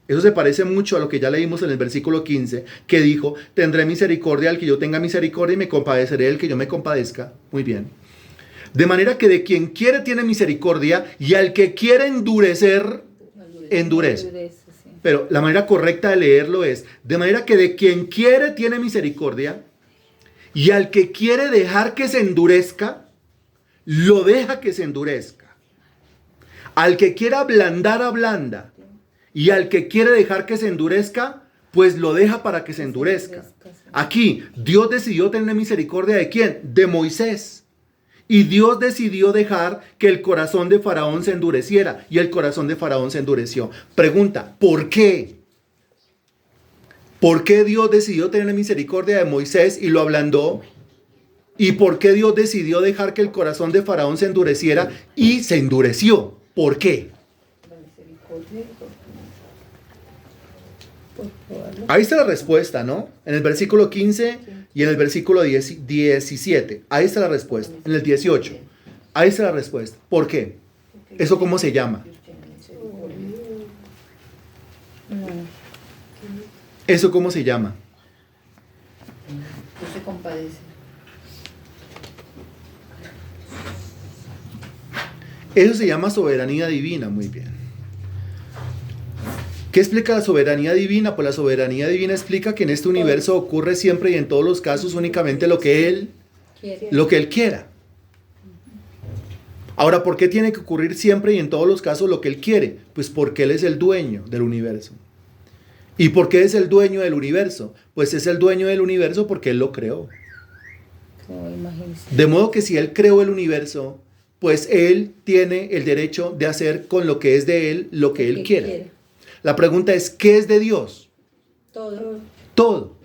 Eso se parece mucho a lo que ya leímos en el versículo 15, que dijo, tendré misericordia al que yo tenga misericordia y me compadeceré del que yo me compadezca. Muy bien. De manera que de quien quiere tiene misericordia y al que quiere endurecer, endurece. Sí. Pero la manera correcta de leerlo es, de manera que de quien quiere tiene misericordia y al que quiere dejar que se endurezca, lo deja que se endurezca. Al que quiera ablandar, ablanda. Y al que quiere dejar que se endurezca, pues lo deja para que se endurezca. Aquí, Dios decidió tener misericordia ¿de quién? De Moisés. Y Dios decidió dejar que el corazón de Faraón se endureciera. Y el corazón de Faraón se endureció. Pregunta, ¿por qué? ¿Por qué Dios decidió tener misericordia de Moisés y lo ablandó? ¿Y por qué Dios decidió dejar que el corazón de Faraón se endureciera y se endureció? ¿Por qué? Ahí está la respuesta, ¿no? En el versículo 15 y en el versículo 17. Ahí está la respuesta. En el 18. Ahí está la respuesta. ¿Por qué? ¿Eso cómo se llama? ¿Eso cómo se llama? Dios se compadece. Eso se llama soberanía divina, muy bien. ¿Qué explica la soberanía divina? Pues la soberanía divina explica que en este universo ocurre siempre y en todos los casos únicamente lo que Él quiera. Ahora, ¿por qué tiene que ocurrir siempre y en todos los casos lo que Él quiere? Pues porque Él es el dueño del universo. ¿Y por qué es el dueño del universo? Pues es el dueño del universo porque Él lo creó. De modo que si Él creó el universo, pues Él tiene el derecho de hacer con lo que es de Él lo que Él quiera. La pregunta es, ¿qué es de Dios? Todo.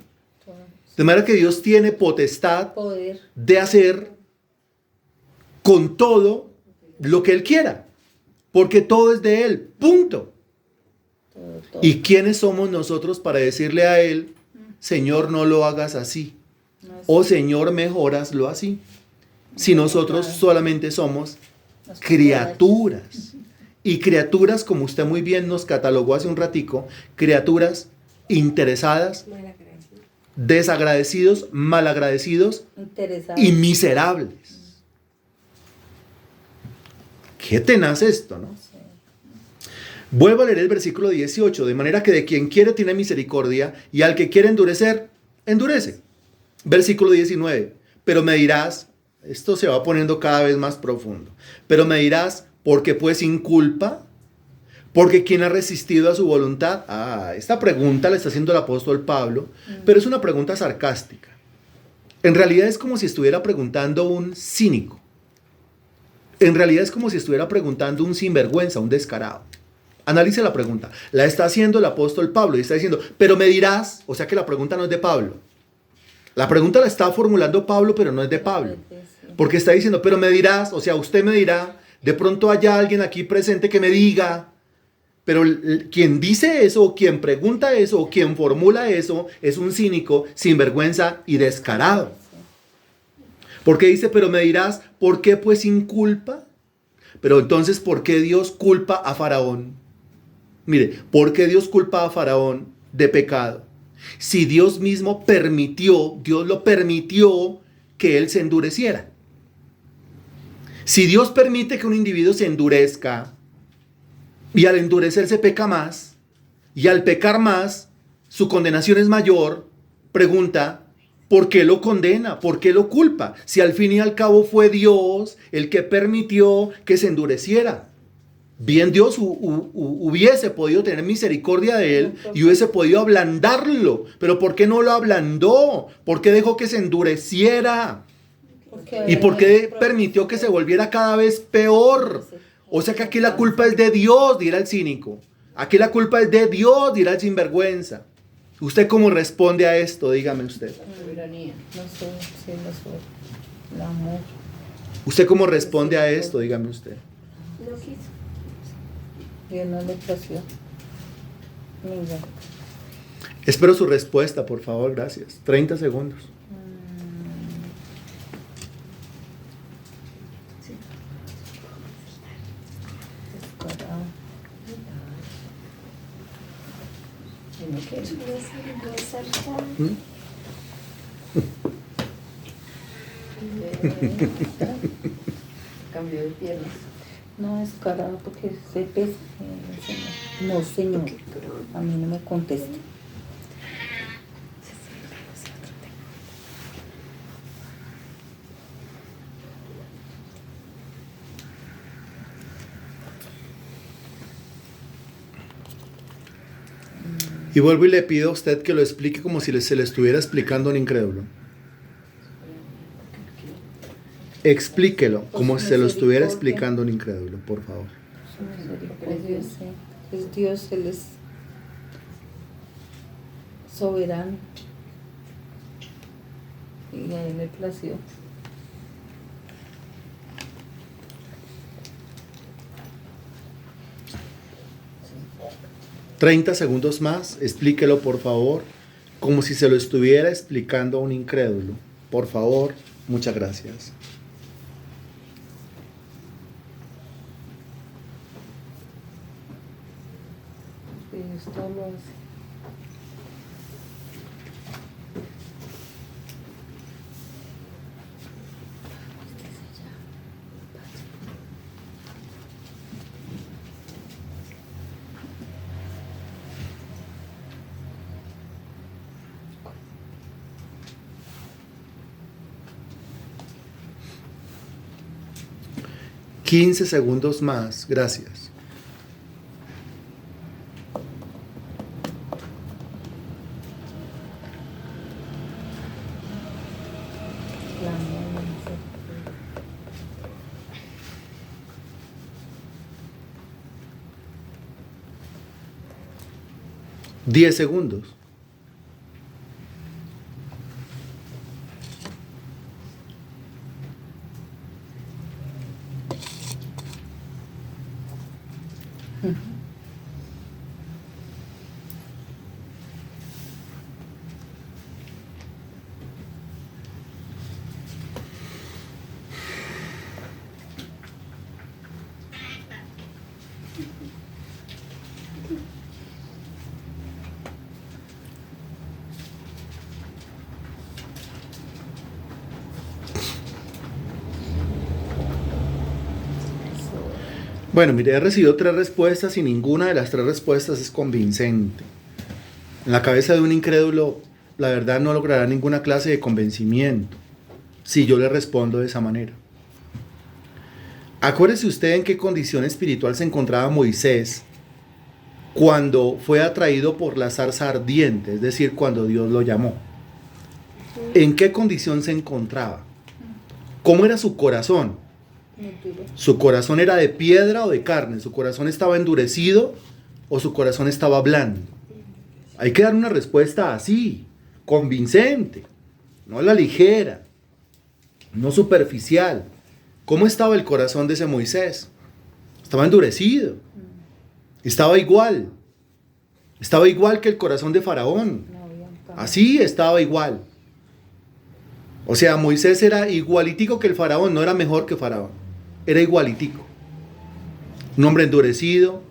De manera que Dios tiene potestad de hacer con todo lo que Él quiera. Porque todo es de Él. Punto. Todo. ¿Y quiénes somos nosotros para decirle a Él, Señor, no lo hagas así? O Señor, mejoraslo así. Si nosotros solamente somos criaturas. Y criaturas, como usted muy bien nos catalogó hace un ratico, criaturas interesadas, desagradecidos, malagradecidos y miserables. Qué tenaz esto, ¿no? Vuelvo a leer el versículo 18, de manera que de quien quiere tiene misericordia y al que quiere endurecer, endurece. Versículo 19, pero me dirás, esto se va poniendo cada vez más profundo, pero me dirás, ¿por qué pues sin culpa? Porque ¿quién ha resistido a su voluntad? Esta pregunta la está haciendo el apóstol Pablo, pero es una pregunta sarcástica. En realidad es como si estuviera preguntando un cínico. En realidad es como si estuviera preguntando un sinvergüenza, un descarado. Analice la pregunta. La está haciendo el apóstol Pablo y está diciendo, pero me dirás, o sea que la pregunta no es de Pablo. La pregunta la está formulando Pablo, pero no es de Pablo. Porque está diciendo, pero me dirás, o sea, usted me dirá, de pronto haya alguien aquí presente que me diga, pero quien dice eso, o quien pregunta eso, o quien formula eso, es un cínico, sinvergüenza y descarado. Porque dice, pero me dirás, ¿por qué pues sin culpa? Pero entonces, ¿por qué Dios culpa a Faraón? Mire, ¿por qué Dios culpa a Faraón de pecado? Si Dios mismo Dios lo permitió que él se endureciera. Si Dios permite que un individuo se endurezca y al endurecerse peca más y al pecar más su condenación es mayor, pregunta, ¿por qué lo condena? ¿Por qué lo culpa? Si al fin y al cabo fue Dios el que permitió que se endureciera. Bien Dios hubiese podido tener misericordia de él y hubiese podido ablandarlo. Pero ¿por qué no lo ablandó? ¿Por qué dejó que se endureciera? ¿Y por qué permitió que se volviera cada vez peor? O sea que aquí la culpa es de Dios, dirá el cínico. Aquí la culpa es de Dios, dirá el sinvergüenza. ¿Usted cómo responde a esto? Dígame usted. Soberanía. No sé, sí, no sé. El amor. ¿Usted cómo responde a esto? Dígame usted. No quiso. Dios no le plació. Mira. Espero su respuesta, por favor, gracias. 30 segundos. Descarado. Y no quiere. Cambio de piernas. No, descarado porque se pesa. No, señor. A mí no me contesta. Y vuelvo y le pido a usted que lo explique como si se le estuviera explicando a un incrédulo. Explíquelo como si se lo estuviera explicando a un incrédulo, por favor. Su misericordia, sí. Es Dios, Él es soberano. Y a Él le plació. ¿30 segundos más? Explíquelo, por favor, como si se lo estuviera explicando a un incrédulo. Por favor, muchas gracias. Dios todo lo hace. $15 segundos más, gracias. La amor, sí. 10 segundos. Bueno, mire, he recibido 3 respuestas y ninguna de las 3 respuestas es convincente. En la cabeza de un incrédulo, la verdad no logrará ninguna clase de convencimiento si yo le respondo de esa manera. Acuérdese usted en qué condición espiritual se encontraba Moisés cuando fue atraído por la zarza ardiente, es decir, cuando Dios lo llamó. ¿En qué condición se encontraba? ¿Cómo era su corazón? ¿Su corazón era de piedra o de carne? ¿Su corazón estaba endurecido o su corazón estaba blando? Hay que dar una respuesta así, convincente, no a la ligera, no superficial. ¿Cómo estaba el corazón de ese Moisés? Estaba endurecido. Estaba igual que el corazón de Faraón. Así estaba igual. O sea, Moisés era igualitico que el Faraón, no era mejor que Faraón. Era igualitico. Un hombre endurecido,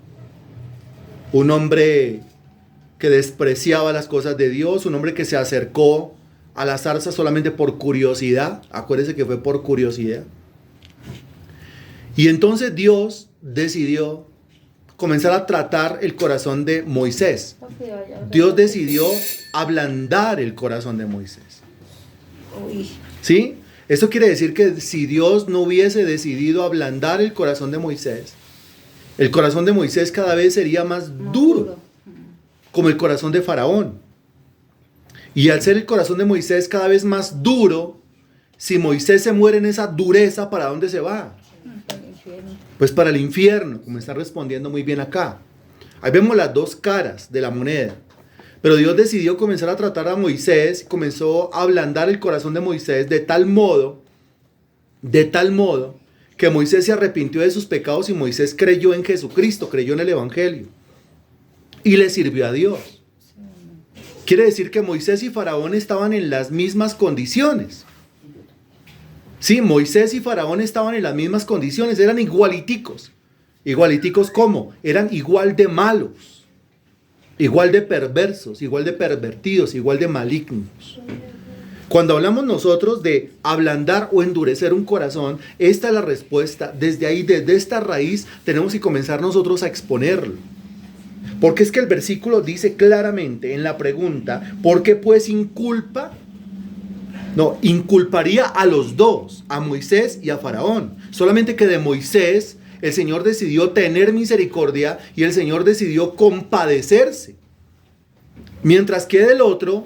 un hombre que despreciaba las cosas de Dios, un hombre que se acercó a la zarza solamente por curiosidad. Acuérdese que fue por curiosidad. Y entonces Dios decidió comenzar a tratar el corazón de Moisés. Dios decidió ablandar el corazón de Moisés. Uy, ¿Sí? Eso quiere decir que si Dios no hubiese decidido ablandar el corazón de Moisés, el corazón de Moisés cada vez sería más duro, como el corazón de Faraón. Y al ser el corazón de Moisés cada vez más duro, si Moisés se muere en esa dureza, ¿para dónde se va? para el infierno. Pues para el infierno, como está respondiendo muy bien acá. Ahí vemos las dos caras de la moneda. Pero Dios decidió comenzar a tratar a Moisés, comenzó a ablandar el corazón de Moisés de tal modo, que Moisés se arrepintió de sus pecados y Moisés creyó en Jesucristo, creyó en el Evangelio y le sirvió a Dios. Quiere decir que Moisés y Faraón estaban en las mismas condiciones. Sí, Moisés y Faraón estaban en las mismas condiciones, eran igualiticos. ¿Igualiticos cómo? Eran igual de malos, igual de perversos, igual de pervertidos, igual de malignos. Cuando hablamos nosotros de ablandar o endurecer un corazón, esta es la respuesta. Desde ahí, desde esta raíz, tenemos que comenzar nosotros a exponerlo. Porque es que el versículo dice claramente en la pregunta, ¿por qué pues inculpa? No, inculparía a los dos, a Moisés y a Faraón. Solamente que de Moisés el Señor decidió tener misericordia y el Señor decidió compadecerse. Mientras que del otro,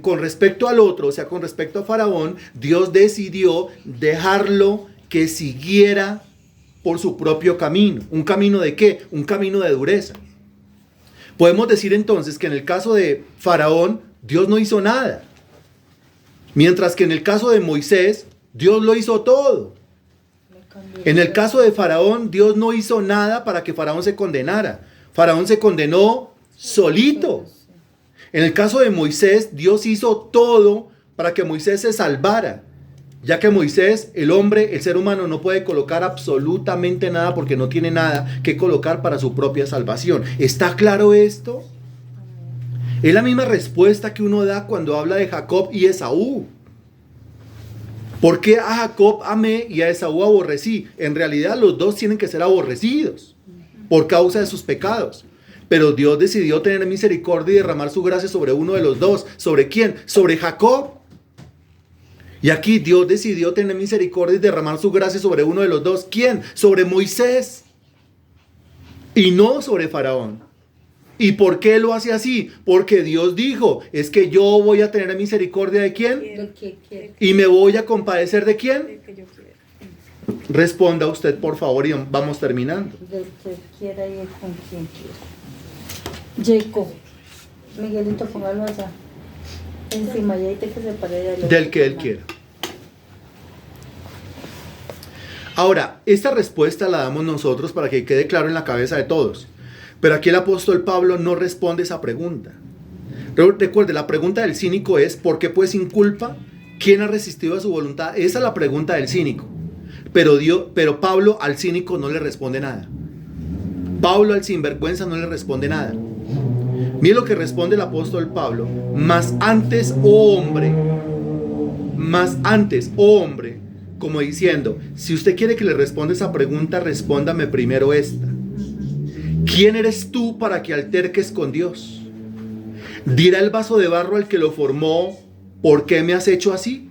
con respecto al otro, o sea, con respecto a Faraón, Dios decidió dejarlo que siguiera por su propio camino. ¿Un camino de qué? Un camino de dureza. Podemos decir entonces que en el caso de Faraón, Dios no hizo nada. Mientras que en el caso de Moisés, Dios lo hizo todo. En el caso de Faraón, Dios no hizo nada para que Faraón se condenara. Faraón se condenó solito. En el caso de Moisés, Dios hizo todo para que Moisés se salvara. Ya que Moisés, el hombre, el ser humano, no puede colocar absolutamente nada porque no tiene nada que colocar para su propia salvación. ¿Está claro esto? Es la misma respuesta que uno da cuando habla de Jacob y Esaú. ¿Por qué a Jacob amé y a Esaú aborrecí? En realidad los dos tienen que ser aborrecidos por causa de sus pecados. Pero Dios decidió tener misericordia y derramar su gracia sobre uno de los dos. ¿Sobre quién? Sobre Jacob. Y aquí Dios decidió tener misericordia y derramar su gracia sobre uno de los dos. ¿Quién? Sobre Moisés. Y no sobre Faraón. ¿Y por qué lo hace así? Porque Dios dijo, es que yo voy a tener misericordia de quién. Del que quiere. ¿Y me voy a compadecer de quién? El que yo quiera. Responda usted, por favor, y vamos terminando. Del que quiera y con quien quiera. Jacob. Miguelito, póngalo allá. Encima, y ahí te que se pare de Del que él quiera. Ahora, esta respuesta la damos nosotros para que quede claro en la cabeza de todos. Pero aquí el apóstol Pablo no responde esa pregunta. Recuerde, la pregunta del cínico es, ¿por qué pues inculpa? ¿Quién ha resistido a su voluntad? Esa es la pregunta del cínico. Pero Pablo al cínico no le responde nada. Pablo al sinvergüenza no le responde nada. Mire lo que responde el apóstol Pablo. Más antes, oh hombre, como diciendo, si usted quiere que le responda esa pregunta, respóndame primero esta. ¿Quién eres tú para que alterques con Dios? ¿Dirá el vaso de barro al que lo formó, ¿por qué me has hecho así?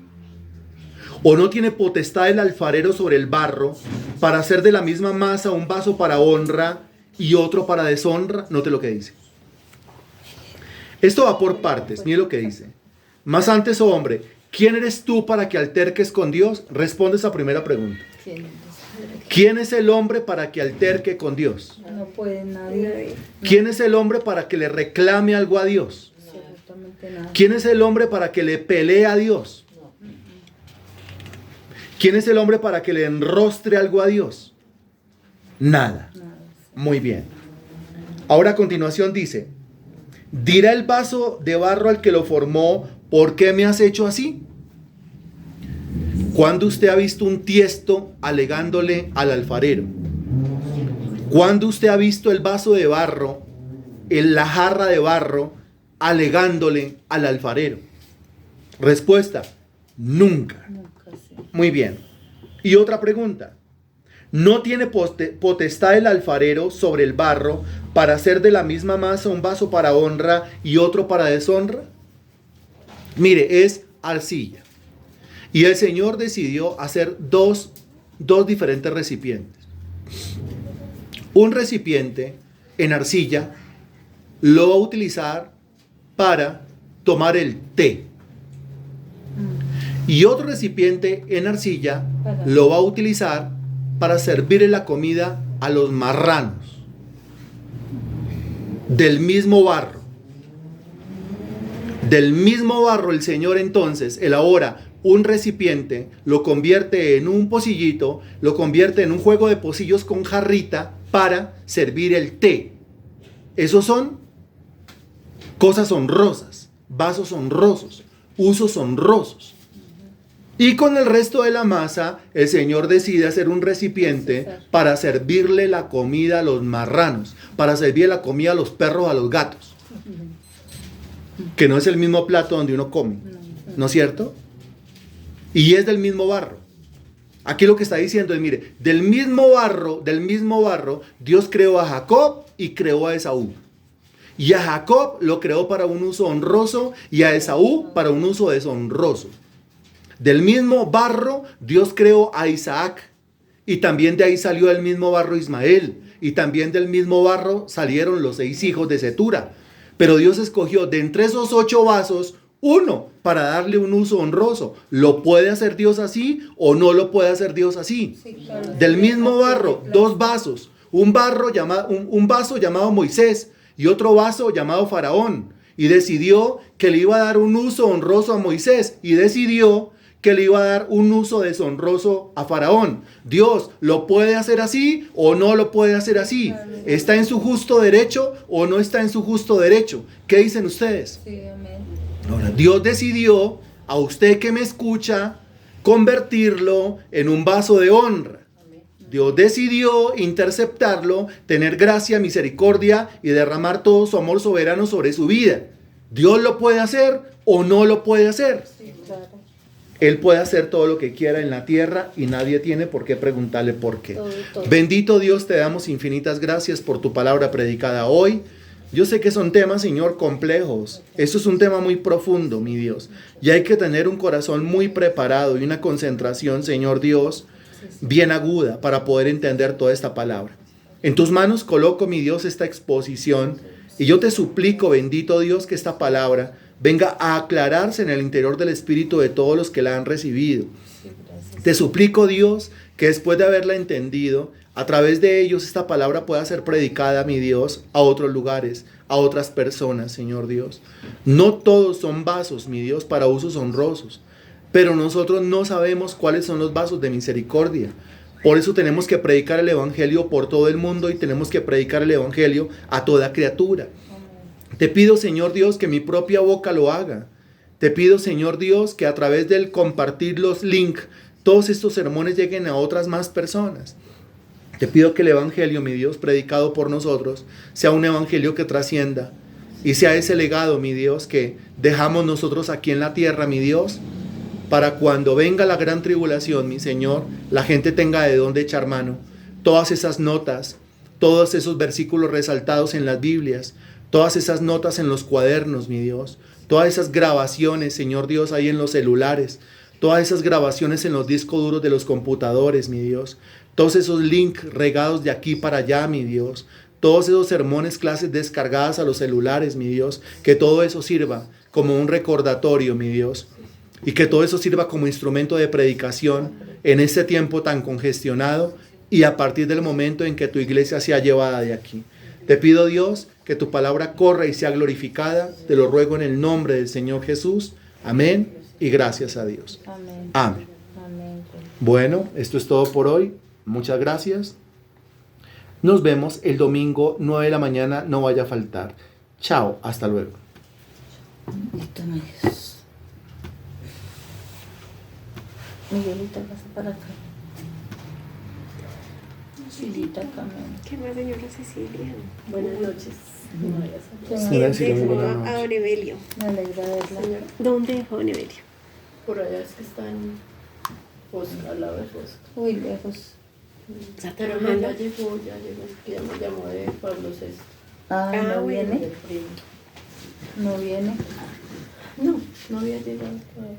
¿O no tiene potestad el alfarero sobre el barro para hacer de la misma masa un vaso para honra y otro para deshonra? Note lo que dice. Esto va por partes, mire lo que dice. Más antes, oh hombre, ¿quién eres tú para que alterques con Dios? Responde esa primera pregunta. ¿Quién es el hombre para que alterque con Dios? No puede nadie. ¿Quién es el hombre para que le reclame algo a Dios? Absolutamente nada. ¿Quién es el hombre para que le pelee a Dios? ¿Quién es el hombre para que le enrostre algo a Dios? Nada. Muy bien. Ahora a continuación dice, ¿dirá el vaso de barro al que lo formó, ¿por qué me has hecho así? ¿Cuándo usted ha visto un tiesto alegándole al alfarero? ¿Cuándo usted ha visto el vaso de barro, la jarra de barro, alegándole al alfarero? Respuesta, nunca. Nunca, sí. Muy bien. Y otra pregunta. ¿No tiene potestad el alfarero sobre el barro para hacer de la misma masa un vaso para honra y otro para deshonra? Mire, es arcilla. Y el Señor decidió hacer dos diferentes recipientes. Un recipiente en arcilla lo va a utilizar para tomar el té. Y otro recipiente en arcilla lo va a utilizar para servirle la comida a los marranos. Del mismo barro. Del mismo barro el Señor entonces elabora un recipiente, lo convierte en un pocillito, lo convierte en un juego de pocillos con jarrita para servir el té. Esos son cosas honrosas, vasos honrosos, usos honrosos. Y con el resto de la masa, el Señor decide hacer un recipiente para servirle la comida a los marranos, para servirle la comida a los perros, a los gatos. Que no es el mismo plato donde uno come, ¿no es cierto? Y es del mismo barro. Aquí lo que está diciendo es, mire, del mismo barro, Dios creó a Jacob y creó a Esaú. Y a Jacob lo creó para un uso honroso y a Esaú para un uso deshonroso. Del mismo barro, Dios creó a Isaac. Y también de ahí salió del mismo barro Ismael. Y también del mismo barro salieron los 6 hijos de Cetura. Pero Dios escogió de entre esos 8 vasos, uno para darle un uso honroso. ¿Lo puede hacer Dios así o no lo puede hacer Dios así? Sí, claro. Del mismo barro, 2 vasos. Un vaso llamado Moisés y otro vaso llamado Faraón. Y decidió que le iba a dar un uso honroso a Moisés. Y decidió que le iba a dar un uso deshonroso a Faraón. Dios, ¿lo puede hacer así o no lo puede hacer así? ¿Está en su justo derecho o no está en su justo derecho? ¿Qué dicen ustedes? Sí, amén. Ahora, Dios decidió, a usted que me escucha, convertirlo en un vaso de honra. Dios decidió interceptarlo, tener gracia, misericordia y derramar todo su amor soberano sobre su vida. ¿Dios lo puede hacer o no lo puede hacer? Sí, claro. Él puede hacer todo lo que quiera en la tierra y nadie tiene por qué preguntarle por qué. Todo. Bendito Dios, te damos infinitas gracias por tu palabra predicada hoy. Yo sé que son temas, Señor, complejos. Esto es un tema muy profundo, mi Dios. Y hay que tener un corazón muy preparado y una concentración, Señor Dios, bien aguda para poder entender toda esta palabra. En tus manos coloco, mi Dios, esta exposición y yo te suplico, bendito Dios, que esta palabra venga a aclararse en el interior del espíritu de todos los que la han recibido. Te suplico, Dios, que después de haberla entendido, a través de ellos esta palabra pueda ser predicada, mi Dios, a otros lugares, a otras personas, Señor Dios. No todos son vasos, mi Dios, para usos honrosos, pero nosotros no sabemos cuáles son los vasos de misericordia. Por eso tenemos que predicar el evangelio por todo el mundo y tenemos que predicar el evangelio a toda criatura. Te pido, Señor Dios, que mi propia boca lo haga. Te pido, Señor Dios, que a través del compartir los links, todos estos sermones lleguen a otras más personas. Te pido que el evangelio, mi Dios, predicado por nosotros, sea un evangelio que trascienda y sea ese legado, mi Dios, que dejamos nosotros aquí en la tierra, mi Dios, para cuando venga la gran tribulación, mi Señor, la gente tenga de dónde echar mano. Todas esas notas, todos esos versículos resaltados en las Biblias, todas esas notas en los cuadernos, mi Dios, todas esas grabaciones, Señor Dios, ahí en los celulares, todas esas grabaciones en los discos duros de los computadores, mi Dios, todos esos links regados de aquí para allá, mi Dios, todos esos sermones, clases descargadas a los celulares, mi Dios, que todo eso sirva como un recordatorio, mi Dios, y que todo eso sirva como instrumento de predicación en este tiempo tan congestionado y a partir del momento en que tu iglesia sea llevada de aquí. Te pido, Dios, que tu palabra corra y sea glorificada. Te lo ruego en el nombre del Señor Jesús. Amén y gracias a Dios. Amén. Amén. Amén. Bueno, esto es todo por hoy. Muchas gracias. Nos vemos el domingo 9 de la mañana. No vaya a faltar. Chao. Hasta luego. Esto me es. Miguelita, pasa para acá. Cecilita Camelo. ¿Qué más, señora Cecilia? Buenas noches. No vayas a ¿Quién Sí, es? sí, ¿Quién dejó buenas noches. a Don Evelio? Me alegra verla. Señora, ¿Dónde dejó a Don Evelio? por allá es que está en Fosca, al lado de Fosca. Uy, lejos. ¿Está Pero no, trabajando? ya llegó, que ya me llamó de Pablo VI. Ah, Ah, no bueno. viene. Del primo. No viene. No, no había llegado todavía.